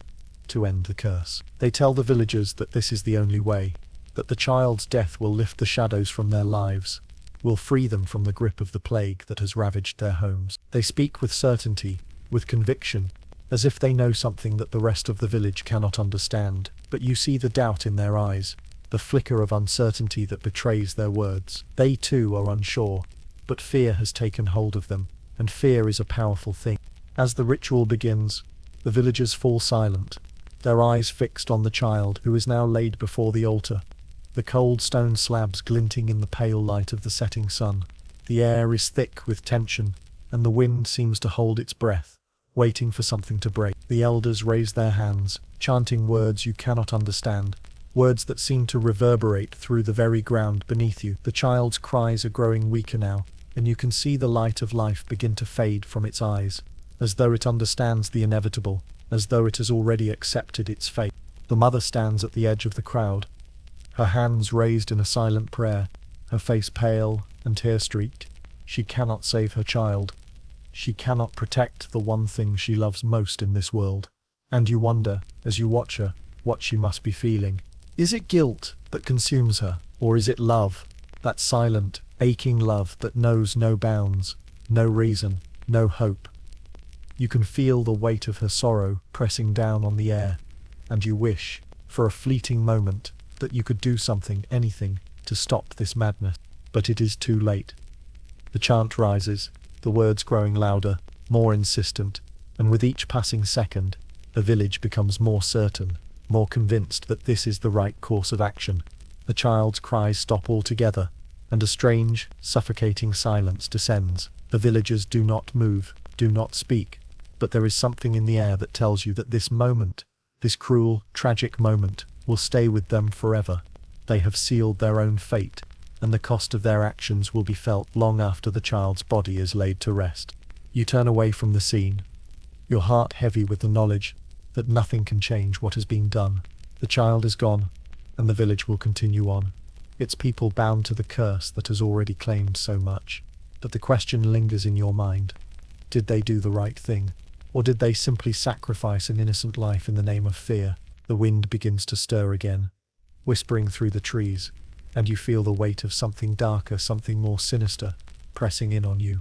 [SPEAKER 1] to end the curse. They tell the villagers that this is the only way, that the child's death will lift the shadows from their lives, will free them from the grip of the plague that has ravaged their homes. They speak with certainty, with conviction, as if they know something that the rest of the village cannot understand. But you see the doubt in their eyes, the flicker of uncertainty that betrays their words. They too are unsure, but fear has taken hold of them, and fear is a powerful thing. As the ritual begins, the villagers fall silent, their eyes fixed on the child who is now laid before the altar. The cold stone slabs glinting in the pale light of the setting sun. The air is thick with tension, and the wind seems to hold its breath, waiting for something to break. The elders raise their hands, chanting words you cannot understand, words that seem to reverberate through the very ground beneath you. The child's cries are growing weaker now, and you can see the light of life begin to fade from its eyes, as though it understands the inevitable, as though it has already accepted its fate. The mother stands at the edge of the crowd, her hands raised in a silent prayer, her face pale and tear-streaked. She cannot save her child. She cannot protect the one thing she loves most in this world. And you wonder, as you watch her, what she must be feeling. Is it guilt that consumes her, or is it love, that silent, aching love that knows no bounds, no reason, no hope? You can feel the weight of her sorrow pressing down on the air, and you wish, for a fleeting moment, that you could do something, anything, to stop this madness. But it is too late. The chant rises, the words growing louder, more insistent, and with each passing second, the village becomes more certain, more convinced that this is the right course of action. The child's cries stop altogether, and a strange, suffocating silence descends. The villagers do not move, do not speak, but there is something in the air that tells you that this moment, this cruel, tragic moment, will stay with them forever. They have sealed their own fate, and the cost of their actions will be felt long after the child's body is laid to rest. You turn away from the scene, your heart heavy with the knowledge that nothing can change what has been done. The child is gone, and the village will continue on, its people bound to the curse that has already claimed so much. But the question lingers in your mind. Did they do the right thing, or did they simply sacrifice an innocent life in the name of fear? The wind begins to stir again, whispering through the trees, and you feel the weight of something darker, something more sinister, pressing in on you.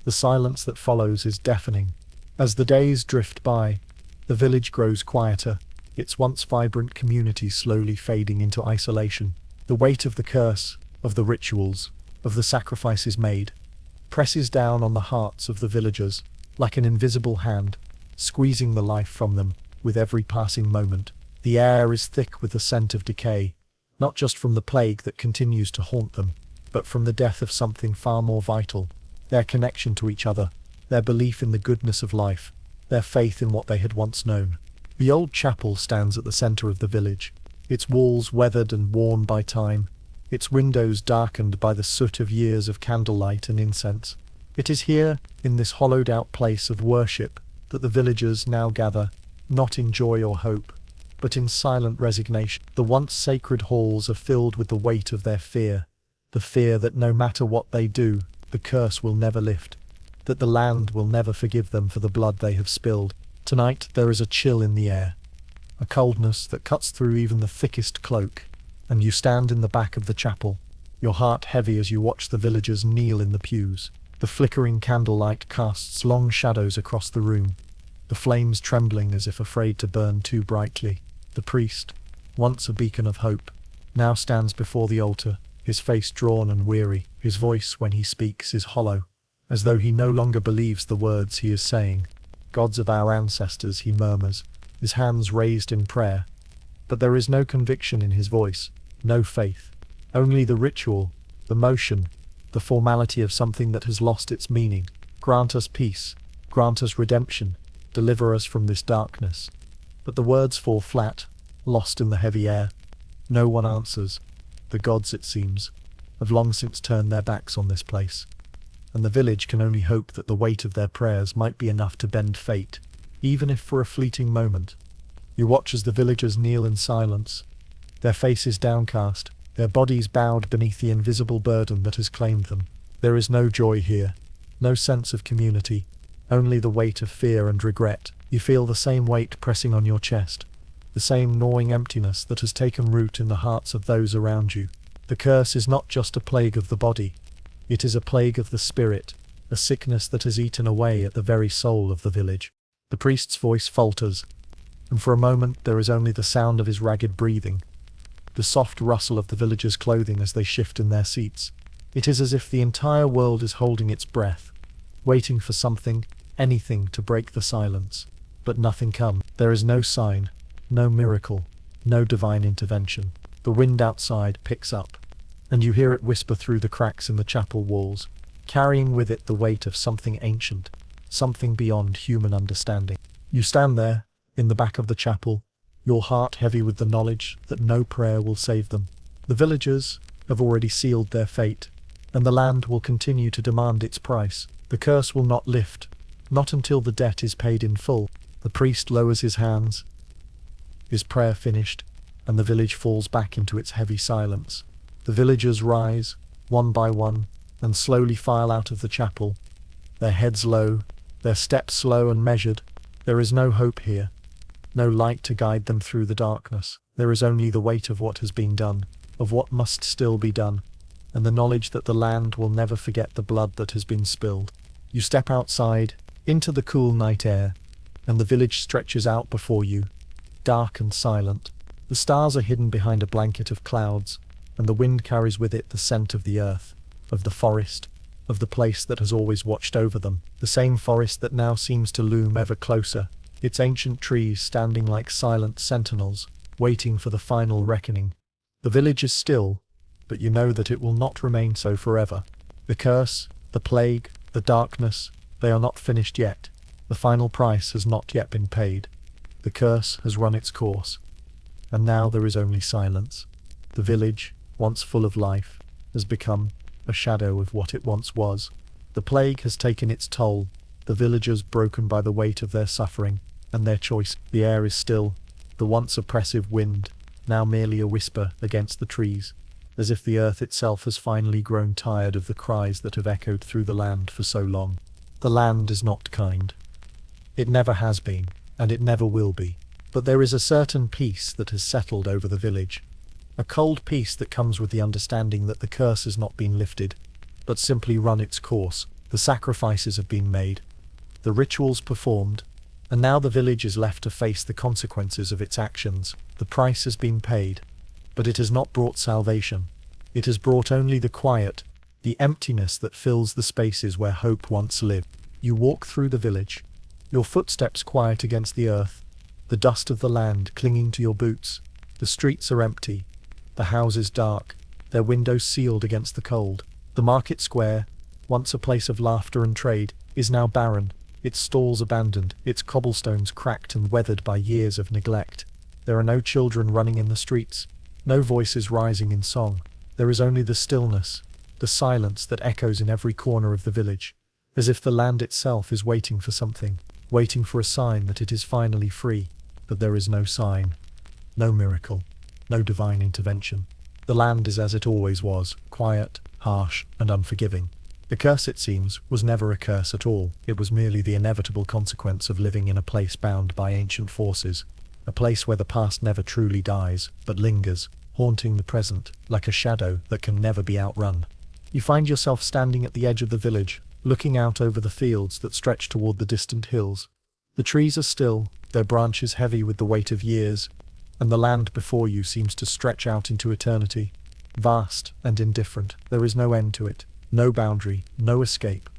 [SPEAKER 1] The silence that follows is deafening. As the days drift by, the village grows quieter, its once vibrant community slowly fading into isolation. The weight of the curse, of the rituals, of the sacrifices made, presses down on the hearts of the villagers, like an invisible hand, squeezing the life from them with every passing moment. The air is thick with the scent of decay, not just from the plague that continues to haunt them, but from the death of something far more vital, their connection to each other, their belief in the goodness of life, their faith in what they had once known. The old chapel stands at the center of the village, its walls weathered and worn by time, its windows darkened by the soot of years of candlelight and incense. It is here, in this hollowed-out place of worship, that the villagers now gather, not in joy or hope, but in silent resignation. The once sacred halls are filled with the weight of their fear, the fear that no matter what they do, the curse will never lift, that the land will never forgive them for the blood they have spilled. Tonight there is a chill in the air, a coldness that cuts through even the thickest cloak, and you stand in the back of the chapel, your heart heavy as you watch the villagers kneel in the pews. The flickering candlelight casts long shadows across the room, the flames trembling as if afraid to burn too brightly. The priest, once a beacon of hope, now stands before the altar, his face drawn and weary. His voice, when he speaks, is hollow, as though he no longer believes the words he is saying. "Gods of our ancestors," he murmurs, his hands raised in prayer. But there is no conviction in his voice, no faith, only the ritual, the motion, the formality of something that has lost its meaning. Grant us peace, grant us redemption, deliver us from this darkness. But the words fall flat, lost in the heavy air. No one answers. The gods, it seems, have long since turned their backs on this place, and the village can only hope that the weight of their prayers might be enough to bend fate, even if for a fleeting moment. You watch as the villagers kneel in silence, their faces downcast, their bodies bowed beneath the invisible burden that has claimed them. There is no joy here, no sense of community, only the weight of fear and regret. You feel the same weight pressing on your chest, the same gnawing emptiness that has taken root in the hearts of those around you. The curse is not just a plague of the body, it is a plague of the spirit, a sickness that has eaten away at the very soul of the village. The priest's voice falters, and for a moment there is only the sound of his ragged breathing, the soft rustle of the villagers' clothing as they shift in their seats. It is as if the entire world is holding its breath, waiting for something, anything, to break the silence. But nothing comes. There is no sign, No miracle, no divine intervention. The wind outside picks up, and you hear it whisper through the cracks in the chapel walls, carrying with it the weight of something ancient, something beyond human understanding. You stand there, in the back of the chapel, your heart heavy with the knowledge that no prayer will save them. The villagers have already sealed their fate, and the land will continue to demand its price. The curse will not lift, not until the debt is paid in full. The priest lowers his hands, his prayer finished, and the village falls back into its heavy silence. The villagers rise, one by one, and slowly file out of the chapel, their heads low, their steps slow and measured. There is no hope here, no light to guide them through the darkness. There is only the weight of what has been done, of what must still be done, and the knowledge that the land will never forget the blood that has been spilled. You step outside, into the cool night air, and the village stretches out before you, dark and silent. The stars are hidden behind a blanket of clouds, and the wind carries with it the scent of the earth, of the forest, of the place that has always watched over them, the same forest that now seems to loom ever closer, its ancient trees standing like silent sentinels, waiting for the final reckoning. The village is still, but you know that it will not remain so forever. The curse, the plague, the darkness, they are not finished yet. The final price has not yet been paid. The curse has run its course, and now there is only silence. The village, once full of life, has become a shadow of what it once was. The plague has taken its toll, the villagers broken by the weight of their suffering and their choice. The air is still, the once oppressive wind, now merely a whisper against the trees, as if the earth itself has finally grown tired of the cries that have echoed through the land for so long. The land is not kind. It never has been, and it never will be. But there is a certain peace that has settled over the village. A cold peace that comes with the understanding that the curse has not been lifted, but simply run its course. The sacrifices have been made, the rituals performed, and now the village is left to face the consequences of its actions. The price has been paid, but it has not brought salvation. It has brought only the quiet, the emptiness that fills the spaces where hope once lived. You walk through the village, your footsteps quiet against the earth, the dust of the land clinging to your boots. The streets are empty, the houses dark, their windows sealed against the cold. The market square, once a place of laughter and trade, is now barren, its stalls abandoned, its cobblestones cracked and weathered by years of neglect. There are no children running in the streets, no voices rising in song. There is only the stillness, the silence that echoes in every corner of the village, as if the land itself is waiting for something, waiting for a sign that it is finally free. But there is no sign, no miracle, no divine intervention. The land is as it always was, quiet, harsh, and unforgiving. The curse, it seems, was never a curse at all. It was merely the inevitable consequence of living in a place bound by ancient forces, a place where the past never truly dies, but lingers, haunting the present, like a shadow that can never be outrun. You find yourself standing at the edge of the village, looking out over the fields that stretch toward the distant hills. The trees are still, their branches heavy with the weight of years, and the land before you seems to stretch out into eternity, vast and indifferent. There is no end to it, no boundary, no escape.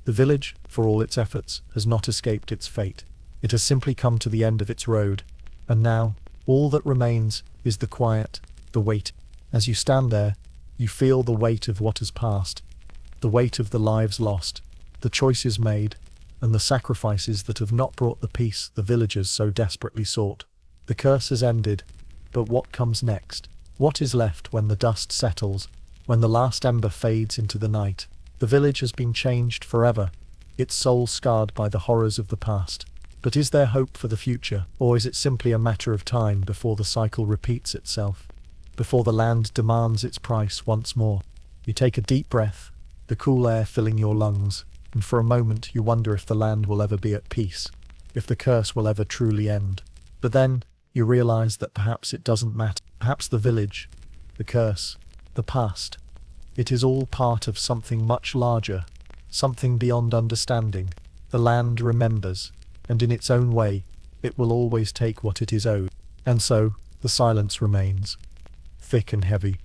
[SPEAKER 1] The village, for all its efforts, has not escaped its fate. It has simply come to the end of its road, and now, all that remains is the quiet, the weight. As you stand there, you feel the weight of what has passed, the weight of the lives lost, the choices made, and the sacrifices that have not brought the peace the villagers so desperately sought. The curse has ended, but what comes next? What is left when the dust settles, when the last ember fades into the night? The village has been changed forever, its soul scarred by the horrors of the past. But is there hope for the future, or is it simply a matter of time before the cycle repeats itself, before the land demands its price once more? You take a deep breath, the cool air filling your lungs, and for a moment you wonder if the land will ever be at peace, if the curse will ever truly end. But then you realize that perhaps it doesn't matter. Perhaps the village, the curse, the past, it is all part of something much larger, something beyond understanding. The land remembers, and in its own way, it will always take what it is owed. And so, the silence remains, thick and heavy,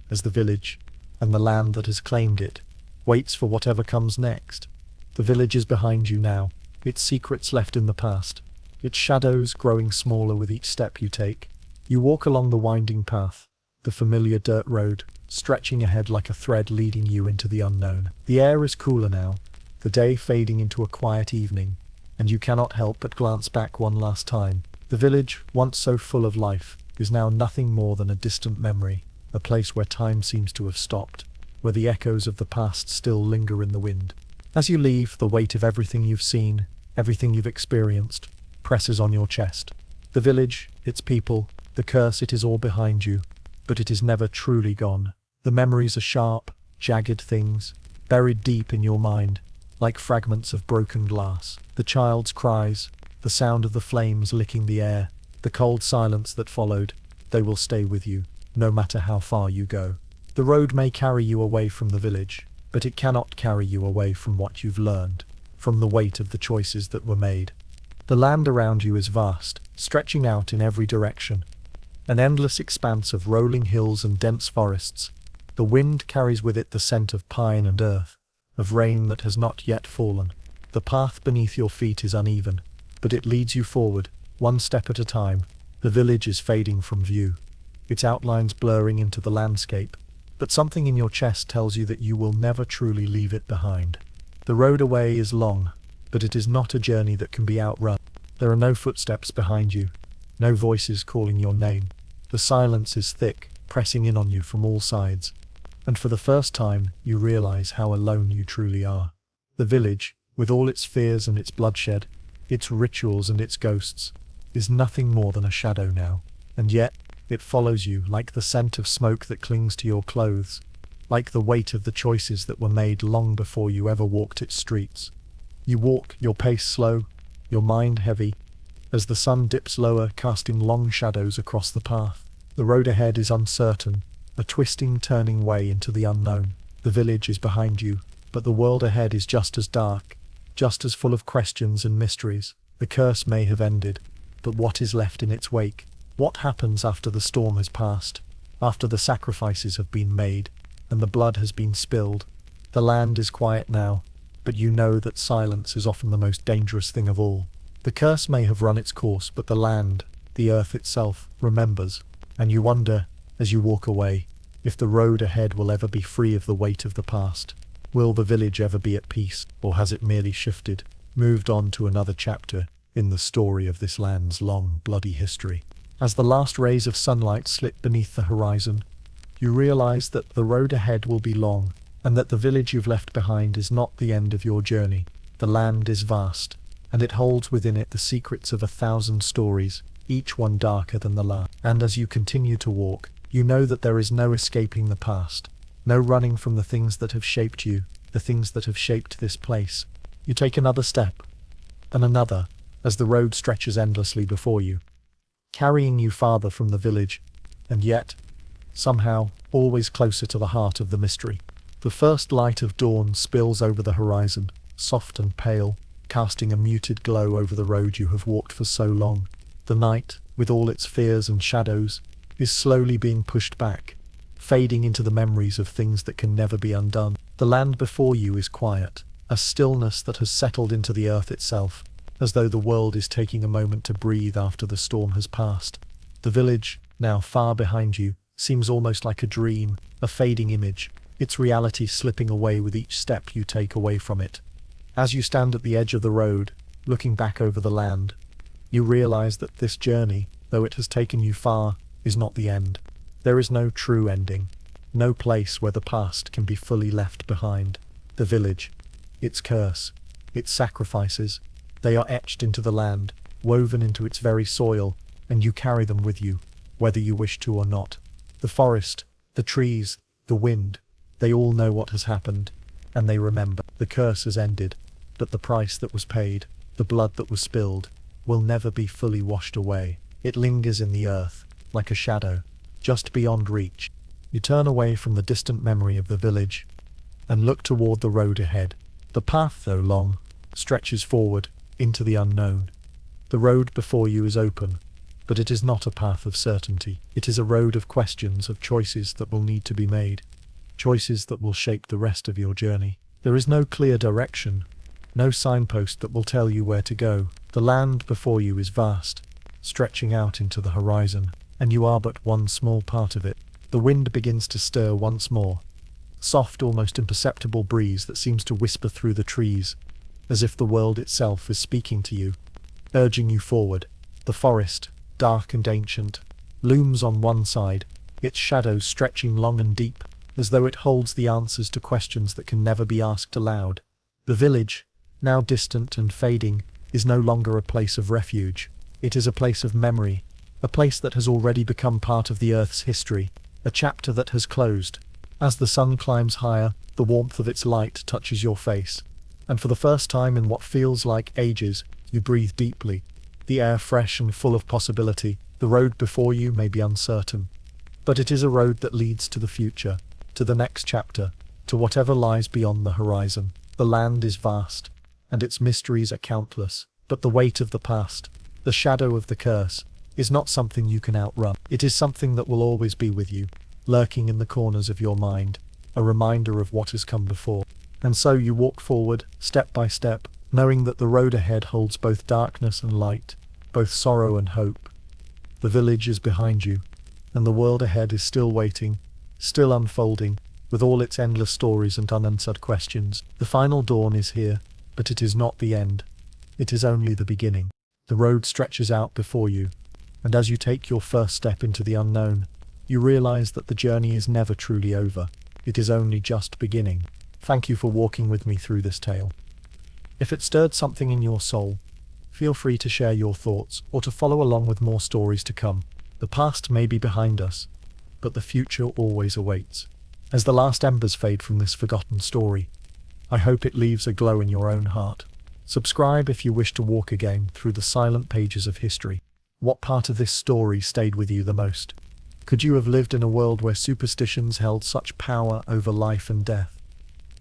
[SPEAKER 1] as the village, and the land that has claimed it, waits for whatever comes next. The village is behind you now, its secrets left in the past, its shadows growing smaller with each step you take. You walk along the winding path, the familiar dirt road, stretching ahead like a thread leading you into the unknown. The air is cooler now, the day fading into a quiet evening, and you cannot help but glance back one last time. The village, once so full of life, is now nothing more than a distant memory, a place where time seems to have stopped, where the echoes of the past still linger in the wind. As you leave, the weight of everything you've seen, everything you've experienced, presses on your chest. The village, its people, the curse, it is all behind you, but it is never truly gone. The memories are sharp, jagged things, buried deep in your mind, like fragments of broken glass. The child's cries, the sound of the flames licking the air, the cold silence that followed, they will stay with you, no matter how far you go. The road may carry you away from the village, but it cannot carry you away from what you've learned, from the weight of the choices that were made. The land around you is vast, stretching out in every direction, an endless expanse of rolling hills and dense forests. The wind carries with it the scent of pine and earth, of rain that has not yet fallen. The path beneath your feet is uneven, but it leads you forward, one step at a time. The village is fading from view, its outlines blurring into the landscape, but something in your chest tells you that you will never truly leave it behind. The road away is long, but it is not a journey that can be outrun. There are no footsteps behind you, no voices calling your name. The silence is thick, pressing in on you from all sides, and for the first time you realize how alone you truly are. The village, with all its fears and its bloodshed, its rituals and its ghosts, is nothing more than a shadow now, and yet it follows you like the scent of smoke that clings to your clothes, like the weight of the choices that were made long before you ever walked its streets. You walk, your pace slow, your mind heavy, as the sun dips lower, casting long shadows across the path. The road ahead is uncertain, a twisting, turning way into the unknown. The village is behind you, but the world ahead is just as dark, just as full of questions and mysteries. The curse may have ended, but what is left in its wake? What happens after the storm has passed, after the sacrifices have been made, and the blood has been spilled? The land is quiet now, but you know that silence is often the most dangerous thing of all. The curse may have run its course, but the land, the earth itself, remembers, and you wonder, as you walk away, if the road ahead will ever be free of the weight of the past. Will the village ever be at peace, or has it merely shifted, moved on to another chapter in the story of this land's long, bloody history? As the last rays of sunlight slip beneath the horizon, you realize that the road ahead will be long, and that the village you've left behind is not the end of your journey. The land is vast, and it holds within it the secrets of 1,000 stories, each one darker than the last. And as you continue to walk, you know that there is no escaping the past, no running from the things that have shaped you, the things that have shaped this place. You take another step, and another, as the road stretches endlessly before you, carrying you farther from the village, and yet, somehow, always closer to the heart of the mystery. The first light of dawn spills over the horizon, soft and pale, casting a muted glow over the road you have walked for so long. The night, with all its fears and shadows, is slowly being pushed back, fading into the memories of things that can never be undone. The land before you is quiet, a stillness that has settled into the earth itself, as though the world is taking a moment to breathe after the storm has passed. The village, now far behind you, seems almost like a dream, a fading image, its reality slipping away with each step you take away from it. As you stand at the edge of the road, looking back over the land, you realize that this journey, though it has taken you far, is not the end. There is no true ending, no place where the past can be fully left behind. The village, its curse, its sacrifices, they are etched into the land, woven into its very soil, and you carry them with you, whether you wish to or not. The forest, the trees, the wind, they all know what has happened, and they remember. The curse has ended, but the price that was paid, the blood that was spilled, will never be fully washed away. It lingers in the earth, like a shadow, just beyond reach. You turn away from the distant memory of the village, and look toward the road ahead. The path, though long, stretches forward, into the unknown. The road before you is open, but it is not a path of certainty. It is a road of questions, of choices that will need to be made, choices that will shape the rest of your journey. There is no clear direction, No signpost that will tell you where to go. The land before you is vast, stretching out into the horizon, and you are but one small part of it. The wind begins to stir once more. Soft, almost imperceptible breeze that seems to whisper through the trees, as if the world itself is speaking to you, urging you forward. The forest, dark and ancient, looms on one side, its shadows stretching long and deep, as though it holds the answers to questions that can never be asked aloud. The village, now distant and fading, is no longer a place of refuge. It is a place of memory, a place that has already become part of the Earth's history, a chapter that has closed. As the sun climbs higher, the warmth of its light touches your face, and for the first time in what feels like ages, you breathe deeply, the air fresh and full of possibility. The road before you may be uncertain, but it is a road that leads to the future, to the next chapter, to whatever lies beyond the horizon. The land is vast, and its mysteries are countless, but the weight of the past, the shadow of the curse, is not something you can outrun. It is something that will always be with you, lurking in the corners of your mind, a reminder of what has come before. And so you walk forward, step by step, knowing that the road ahead holds both darkness and light, both sorrow and hope. The village is behind you, and the world ahead is still waiting, still unfolding, with all its endless stories and unanswered questions. The final dawn is here, but it is not the end. It is only the beginning. The road stretches out before you, and as you take your first step into the unknown, you realize that the journey is never truly over. It is only just beginning. Thank you for walking with me through this tale. If it stirred something in your soul, feel free to share your thoughts or to follow along with more stories to come. The past may be behind us, but the future always awaits. As the last embers fade from this forgotten story, I hope it leaves a glow in your own heart. Subscribe if you wish to walk again through the silent pages of history. What part of this story stayed with you the most? Could you have lived in a world where superstitions held such power over life and death?